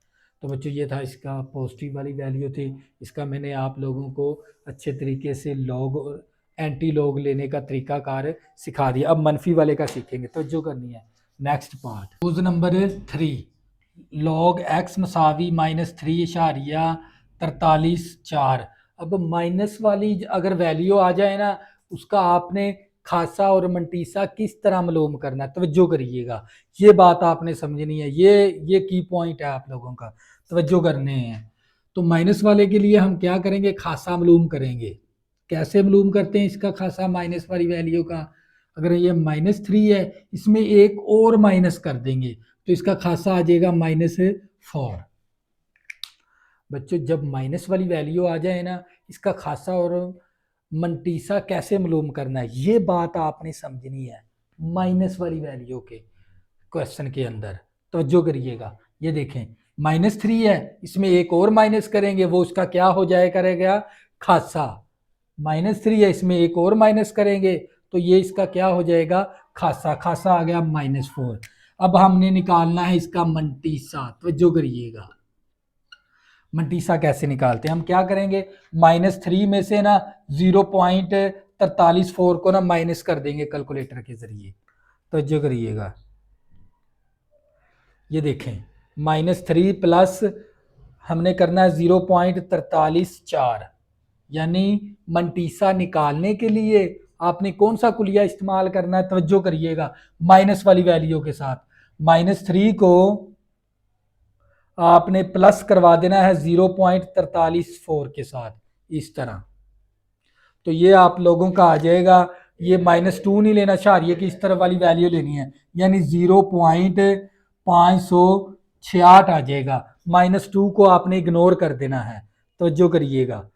तो बच्चों ये था इसका पॉजिटिव वाली वैल्यू थी। इसका मैंने आप लोगों को अच्छे तरीके से लॉग और एंटी लॉग लेने का तरीकाकार सिखा दिया। अब मनफी वाले का सीखेंगे, तो जो करनी है next part. Use number 3, log x मसावी -3.43 अब माइनस वाली अगर वैल्यू आ जाए ना, उसका आपने खासा और मंटीसा किस तरह मालूम करना है, तवज्जो करिएगा। ये बात आपने समझनी है, ये की पॉइंट है आप लोगों का, तवज्जो करने हैं। तो माइनस वाले के लिए हम क्या करेंगे, खासा मालूम करेंगे। कैसे मालूम करते हैं इसका खासा माइनस वाली वैल्यू का, अगर ये -3 है, इसमें एक और माइनस कर देंगे तो इसका खासा आ जाएगा -4। बच्चों जब माइनस वाली वैल्यू आ जाए ना, इसका खासा और मंटीसा कैसे मालूम करना है, ये बात आपने समझनी है माइनस वाली वैल्यू के क्वेश्चन के अंदर। तवज्जो करिएगा, ये देखें -3 है, इसमें एक और माइनस करेंगे, वो उसका क्या हो जाए करेगा, खासा। -3 है, इसमें एक और माइनस करेंगे तो ये इसका क्या हो जाएगा, खासा। खासा आ गया -4। अब हमने निकालना है इसका मंटीसा, तवज्जो करिएगा। मंटीसा कैसे निकालते हैं, हम क्या करेंगे, -3 में से ना 0.434 को ना माइनस कर देंगे कैलकुलेटर के जरिए। तवज्जो करिएगा, ये देखें -3 प्लस हमने करना है 0.434, यानी मंटीसा निकालने के लिए आपने कौन सा कुलिया इस्तेमाल करना है, तवज्जो करिएगा, माइनस वाली वैल्यू के साथ। -3 को आपने प्लस करवा देना है 0.434 के साथ, इस तरह। तो ये आप लोगों का आ जाएगा, ये -2 नहीं लेना, शारिये की इस तरफ वाली वैल्यू लेनी है, यानी 0.568 आ जाएगा। -2 को आपने इग्नोर कर देना है, तो जो करिएगा,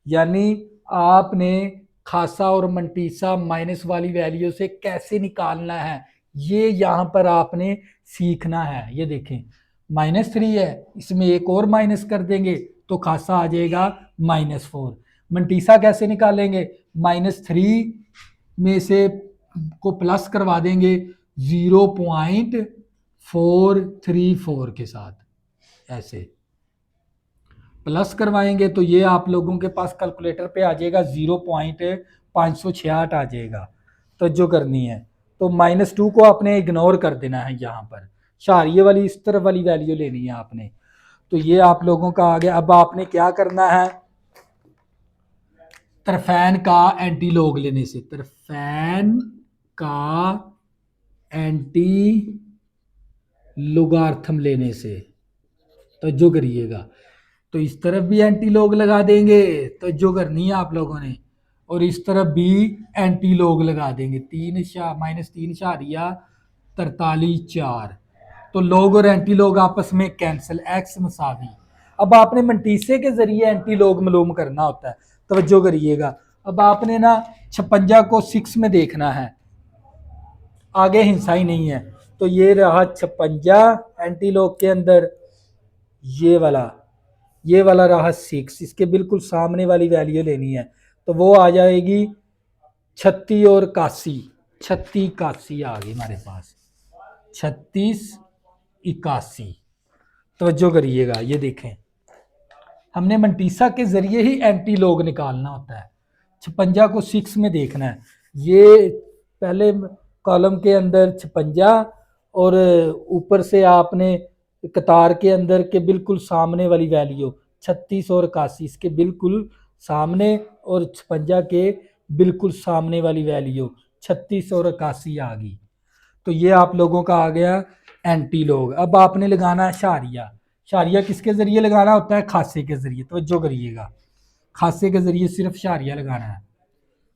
यानी आपने खासा और मंटीसा माइनस वाली वैल्यू से कैसे निकालना है, ये यहाँ पर आपने सीखना है। ये देखें -3 है, इसमें एक और माइनस कर देंगे तो खासा आ जाएगा -4। मंटीसा कैसे निकालेंगे, -3 में से को प्लस करवा देंगे 0.434 के साथ, ऐसे प्लस करवाएंगे तो ये आप लोगों के पास कैलकुलेटर पे आ जाएगा 0.568 आ जाएगा। तो जो करनी है, तो -2 को आपने इग्नोर कर देना है, यहाँ पर शारिये वाली इस तरफ वाली वैल्यू लेनी है आपने। तो ये आप लोगों का आ गया। अब आपने क्या करना है, तरफैन का एंटी लॉग लेने से, तरफैन का एंटी लोगार्थम लेने से, तो जो करिएगा, तो इस तरफ भी एंटी लॉग लगा देंगे, तो जो करनी है आप लोगों ने, और इस तरफ भी एंटी लॉग लगा देंगे, -3.43 तो लॉग और एंटी लॉग आपस में कैंसिल, एक्स मसावी। अब आपने मंटीसे के जरिए एंटी लॉग मालूम करना होता है, तवज्जो करिएगा। अब आपने ना 56 को 6 में देखना है, आगे हिंसा ही नहीं है, तो ये रहा 56 एंटी लॉग के अंदर, ये वाला रहा 6, इसके बिल्कुल सामने वाली वैल्यू लेनी है, तो वो आ जाएगी 36 और 81, 36 81 आ गई हमारे पास, 36 81। तवज्जो करिएगा, ये देखें हमने मंटीसा के जरिए ही एंटी लॉग निकालना होता है। 56 को 6 में देखना है, ये पहले कॉलम के अंदर 56 और ऊपर से आपने कतार के अंदर के बिल्कुल सामने वाली वैल्यू 36 और 81, इसके बिल्कुल सामने, और 56 के बिल्कुल सामने वाली वैल्यू 36 और 81 आ गई। तो ये आप लोगों का आ गया एंटी लॉग। अब आपने लगाना है शारिया। शारिया किसके ज़रिए लगाना होता है, खासे के ज़रिए। तो जो करिएगा, खासे के ज़रिए सिर्फ शारिया लगाना है।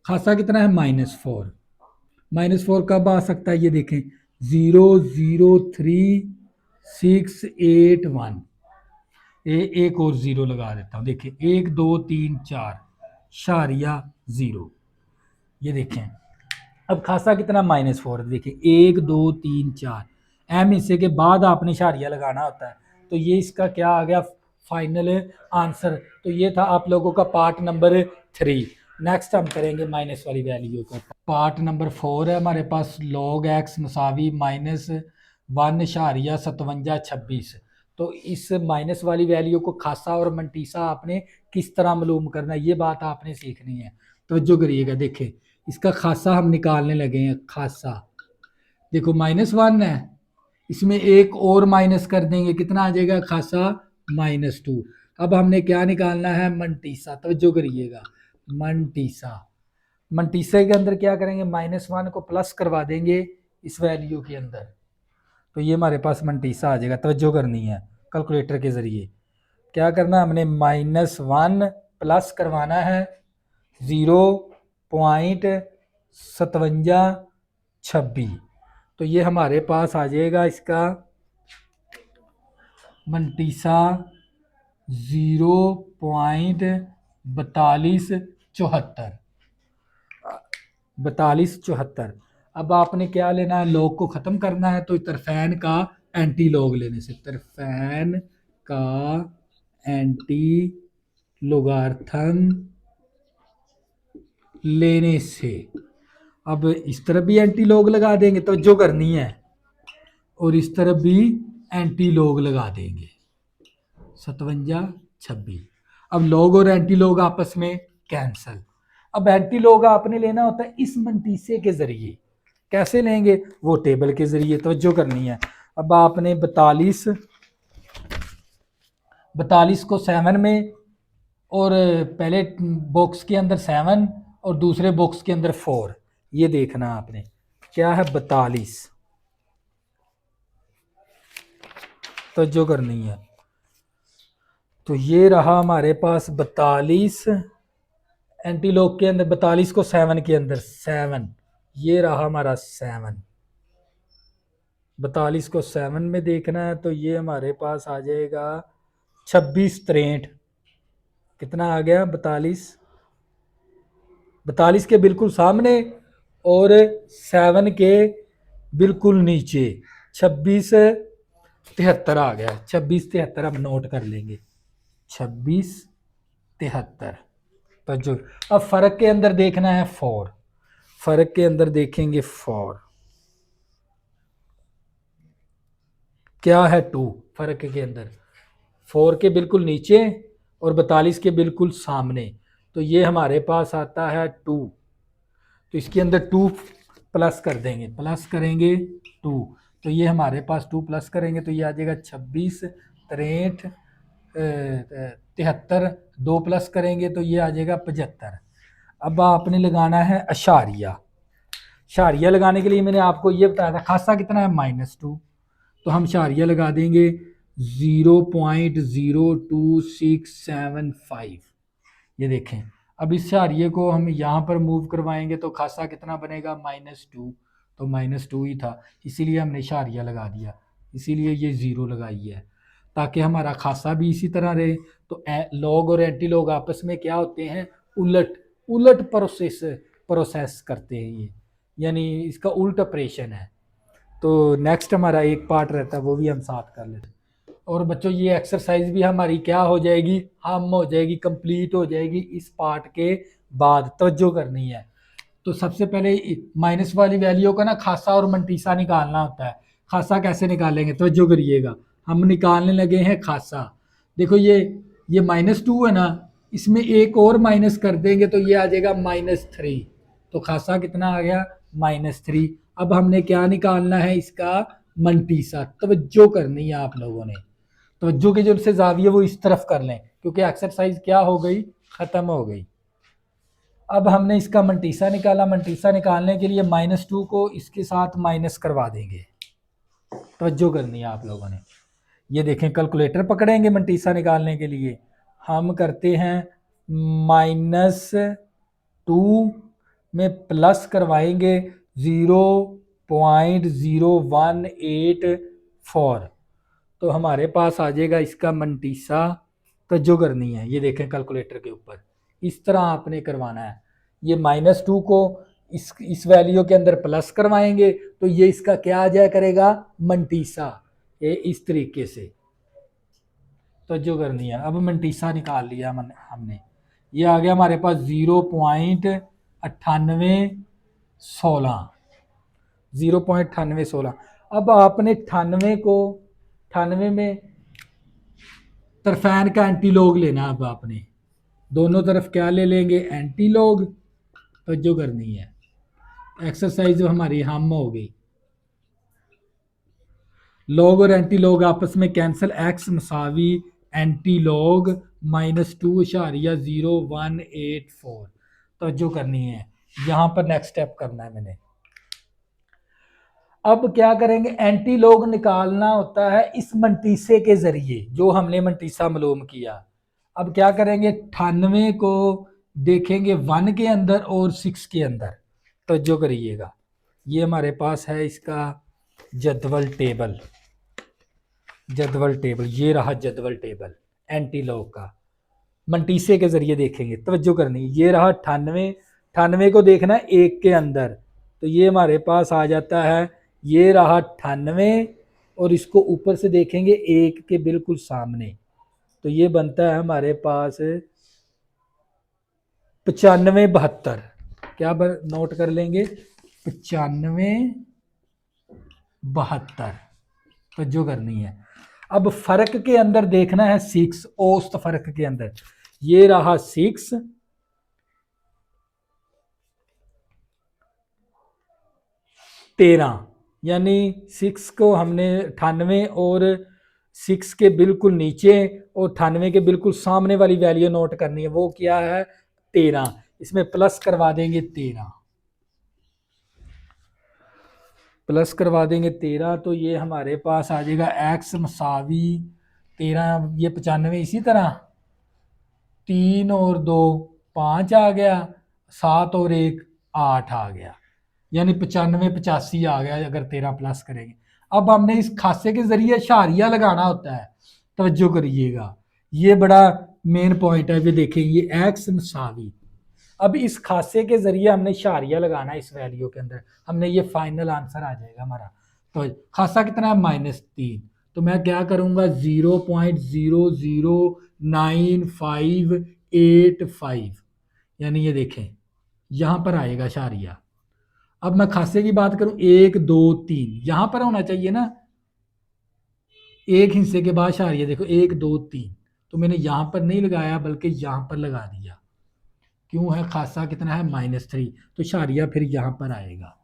खासा कितना है, -4। -4 कब आ सकता है, ये देखें 003681। एक और ज़ीरो लगा देता हूँ, देखिए 1 2 3 4 शारिया 0। ये देखें अब खासा कितना, -4। देखिए 1 2 3 4 एम हिस्से के बाद आपने शारिया लगाना होता है, तो ये इसका क्या आ गया, फाइनल आंसर। तो ये था आप लोगों का पार्ट नंबर 3। नेक्स्ट हम करेंगे माइनस वाली वैल्यू का। पार्ट नंबर 4 है हमारे पास, log x मसावी -1.5726। तो इस माइनस वाली वैल्यू को खासा और मंटीसा आपने किस तरह मालूम करना है, ये बात आपने सीखनी है। तो जो करिएगा, देखें इसका खासा हम निकालने लगे हैं। खासा देखो -1 है, इसमें एक और माइनस कर देंगे, कितना आ जाएगा खासा -2। अब हमने क्या निकालना है, मंटीसा। तो जो करिएगा मंटीसा, मंटीसा के अंदर क्या करेंगे, -1 को प्लस करवा देंगे इस वैल्यू के अंदर, तो ये हमारे पास मंटीसा आ जाएगा। तवज्जो करनी है, कैलकुलेटर के ज़रिए क्या करना है, हमने -1 प्लस करवाना है 0.5726। तो ये हमारे पास आ जाएगा इसका मंटीसा 0.4274। अब आपने क्या लेना है, लॉग को ख़त्म करना है, तो तरफैन का एंटी लॉग लेने से, तरफैन का एंटी लोगार्थम लेने से। अब इस तरफ भी एंटी लॉग लगा देंगे, तो जो करनी है, और इस तरफ भी एंटी लॉग लगा देंगे 5726। अब लॉग और एंटी लॉग आपस में कैंसल। अब एंटी लॉग आपने लेना होता है इस मंटीसे के जरिए। कैसे लेंगे, वो टेबल के जरिए। तो जो करनी है, अब आपने 42 को 7 में, और पहले बॉक्स के अंदर 7 और दूसरे बॉक्स के अंदर 4, ये देखना आपने क्या है 42। तो जो करनी है, तो ये रहा हमारे पास 42 एंटी लॉग के अंदर, 42 को 7 के अंदर 7, ये रहा हमारा 7। 42 को 7 में देखना है, तो ये हमारे पास आ जाएगा 2663। कितना आ गया, 42 के बिल्कुल सामने और 7 के बिल्कुल नीचे 2673 आ गया। 2673 हम नोट कर लेंगे, 2673। तो जो अब फर्क के अंदर देखना है 4, फर्क के अंदर देखेंगे 4 क्या है, 2 फर्क के अंदर, 4 के बिल्कुल नीचे और 42 के बिल्कुल सामने। तो ये हमारे पास आता है 2। तो इसके अंदर 2 प्लस कर देंगे, प्लस करेंगे 2, तो ये हमारे पास 2 प्लस करेंगे, तो ये आ जाएगा 26 63 73। 2 प्लस करेंगे तो ये आ जाएगा 75। अब आपने लगाना है अशारिया। अशारिया लगाने के लिए मैंने आपको ये बताया था, खासा कितना है -2, तो हम अशारिया लगा देंगे 0.02675। ये देखें, अब इस अशारिये को हम यहाँ पर मूव करवाएंगे तो खासा कितना बनेगा, -2। तो -2 ही था, इसीलिए हमने अशारिया लगा दिया, इसीलिए ये 0 लगाई है, ताकि हमारा खासा भी इसी तरह रहे। तो लॉग और एंटी लॉग आपस में क्या होते हैं, उलट उलट प्रोसेस करते हैं ये, यानी इसका उल्ट ऑपरेशन है। तो नेक्स्ट हमारा एक पार्ट रहता है, वो भी हम साथ कर लेते हैं। और बच्चों ये एक्सरसाइज भी हमारी क्या हो जाएगी, हम हो जाएगी, कंप्लीट हो जाएगी इस पार्ट के बाद। तवज्जो करनी है। तो सबसे पहले माइनस वाली वैल्यू का ना खासा और मंटीसा निकालना होता है। खासा कैसे निकालेंगे, तवज्जो करिएगा, हम निकालने लगे हैं खासा। देखो ये -2 है ना, इसमें एक और माइनस कर देंगे तो ये आ जाएगा -3। तो खासा कितना आ गया, -3। अब हमने क्या निकालना है, इसका मंटीसा। तवज्जो करनी है आप लोगों ने, तवज्जो के जो से जाविये वो इस तरफ कर लें, क्योंकि एक्सरसाइज क्या हो गई, खत्म हो गई। अब हमने इसका मंटीसा निकाला, मंटीसा निकालने के लिए -2 को इसके साथ माइनस करवा देंगे। तवज्जो करनी है आप लोगों ने, ये देखें कैलकुलेटर पकड़ेंगे मंटीसा निकालने के लिए, हम करते हैं -2 में प्लस करवाएंगे 0.0184। तो हमारे पास आ जाएगा इसका मंटीसा। तो जो करनी है, ये देखें कैलकुलेटर के ऊपर इस तरह आपने करवाना है। ये -2 को इस वैल्यू के अंदर प्लस करवाएंगे तो ये इसका क्या आ जाया करेगा, मंटीसा, ये इस तरीके से। तवज्जो करनी है। अब मंटीसा निकाल लिया हमने, ये आ गया हमारे पास 0.9816, 0.9816। अब आपने 98 को 98 में तरफैन का एंटीलॉग लेना। अब आपने दोनों तरफ क्या ले लेंगे, एंटीलॉग। तवज्जो करनी है, एक्सरसाइज जो हमारी हम हो गई। लॉग और एंटी लॉग आपस में कैंसिल, एक्स मसावी एंटी लॉग -2.0184। तो जो करनी है यहां पर नेक्स्ट स्टेप करना है मैंने। अब क्या करेंगे, एंटी लॉग निकालना होता है इस मंटीसे के जरिए जो हमने मंटीसा मालूम किया। अब क्या करेंगे, 98 को देखेंगे 1 के अंदर और 6 के अंदर। तो जो करिएगा, ये हमारे पास है इसका जदवल टेबल, जदवल टेबल, ये रहा जदवल टेबल एंटी लॉग का, मंटीसे के जरिए देखेंगे। तवज्जो करनी, ये रहा 98, 98 को देखना है 1 के अंदर, तो ये हमारे पास आ जाता है, ये रहा 98 और इसको ऊपर से देखेंगे 1 के बिल्कुल सामने, तो ये बनता है हमारे पास 9572। क्या नोट कर लेंगे, 9572। तवज्जो करनी है। अब फर्क के अंदर देखना है 6, औसत फर्क के अंदर, ये रहा 6, यानी 6 को हमने 98 और 6 के बिल्कुल नीचे और 98 के बिल्कुल सामने वाली वैल्यू नोट करनी है, वो क्या है 13। इसमें प्लस करवा देंगे 13, प्लस करवा देंगे 13, तो ये हमारे पास आ जाएगा एक्स मसावी 13, ये 95 इसी तरह 3 और 2 5 आ गया, 7 और 1 8 आ गया, यानी 95 85 आ गया अगर 13 प्लस करेंगे। अब हमने इस खासे के जरिए शारिया लगाना होता है। तवज्जो करिएगा, ये बड़ा मेन पॉइंट है। ये देखिए ये एक्स मसावी, अब इस खासे के जरिए हमने शारिया लगाना है इस वैल्यू के अंदर, हमने ये फाइनल आंसर आ जाएगा हमारा। तो खासा कितना है -3, तो मैं क्या करूंगा 0.009585, यानी ये देखें यहां पर आएगा शारिया। अब मैं खासे की बात करूं 1 2 3 यहां पर होना चाहिए ना, एक हिस्से के बाद शारिया देखो 1 2 3, तो मैंने यहां पर नहीं लगाया बल्कि यहां पर लगा दिया। क्यों है, खासा कितना है -3, तो शारिया फिर यहाँ पर आएगा।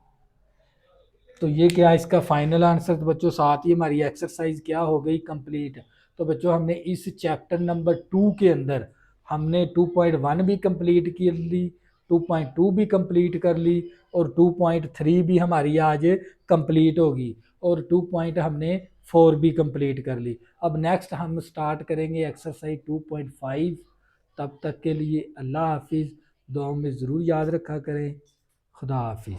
तो ये क्या इसका फाइनल आंसर। तो बच्चों साथ ही हमारी एक्सरसाइज क्या हो गई कंप्लीट। तो बच्चों हमने इस चैप्टर नंबर 2 के अंदर हमने 2.1 भी कंप्लीट कर ली, 2.2 भी कंप्लीट कर ली और 2.3 भी हमारी आज कंप्लीट होगी और 2.4 भी कंप्लीट कर ली। अब नेक्स्ट हम स्टार्ट करेंगे एक्सरसाइज 2.5। तब तक के लिए अल्लाह हाफिज़, दुआ में ज़रूर याद रखा करें। खुदा हाफिज़।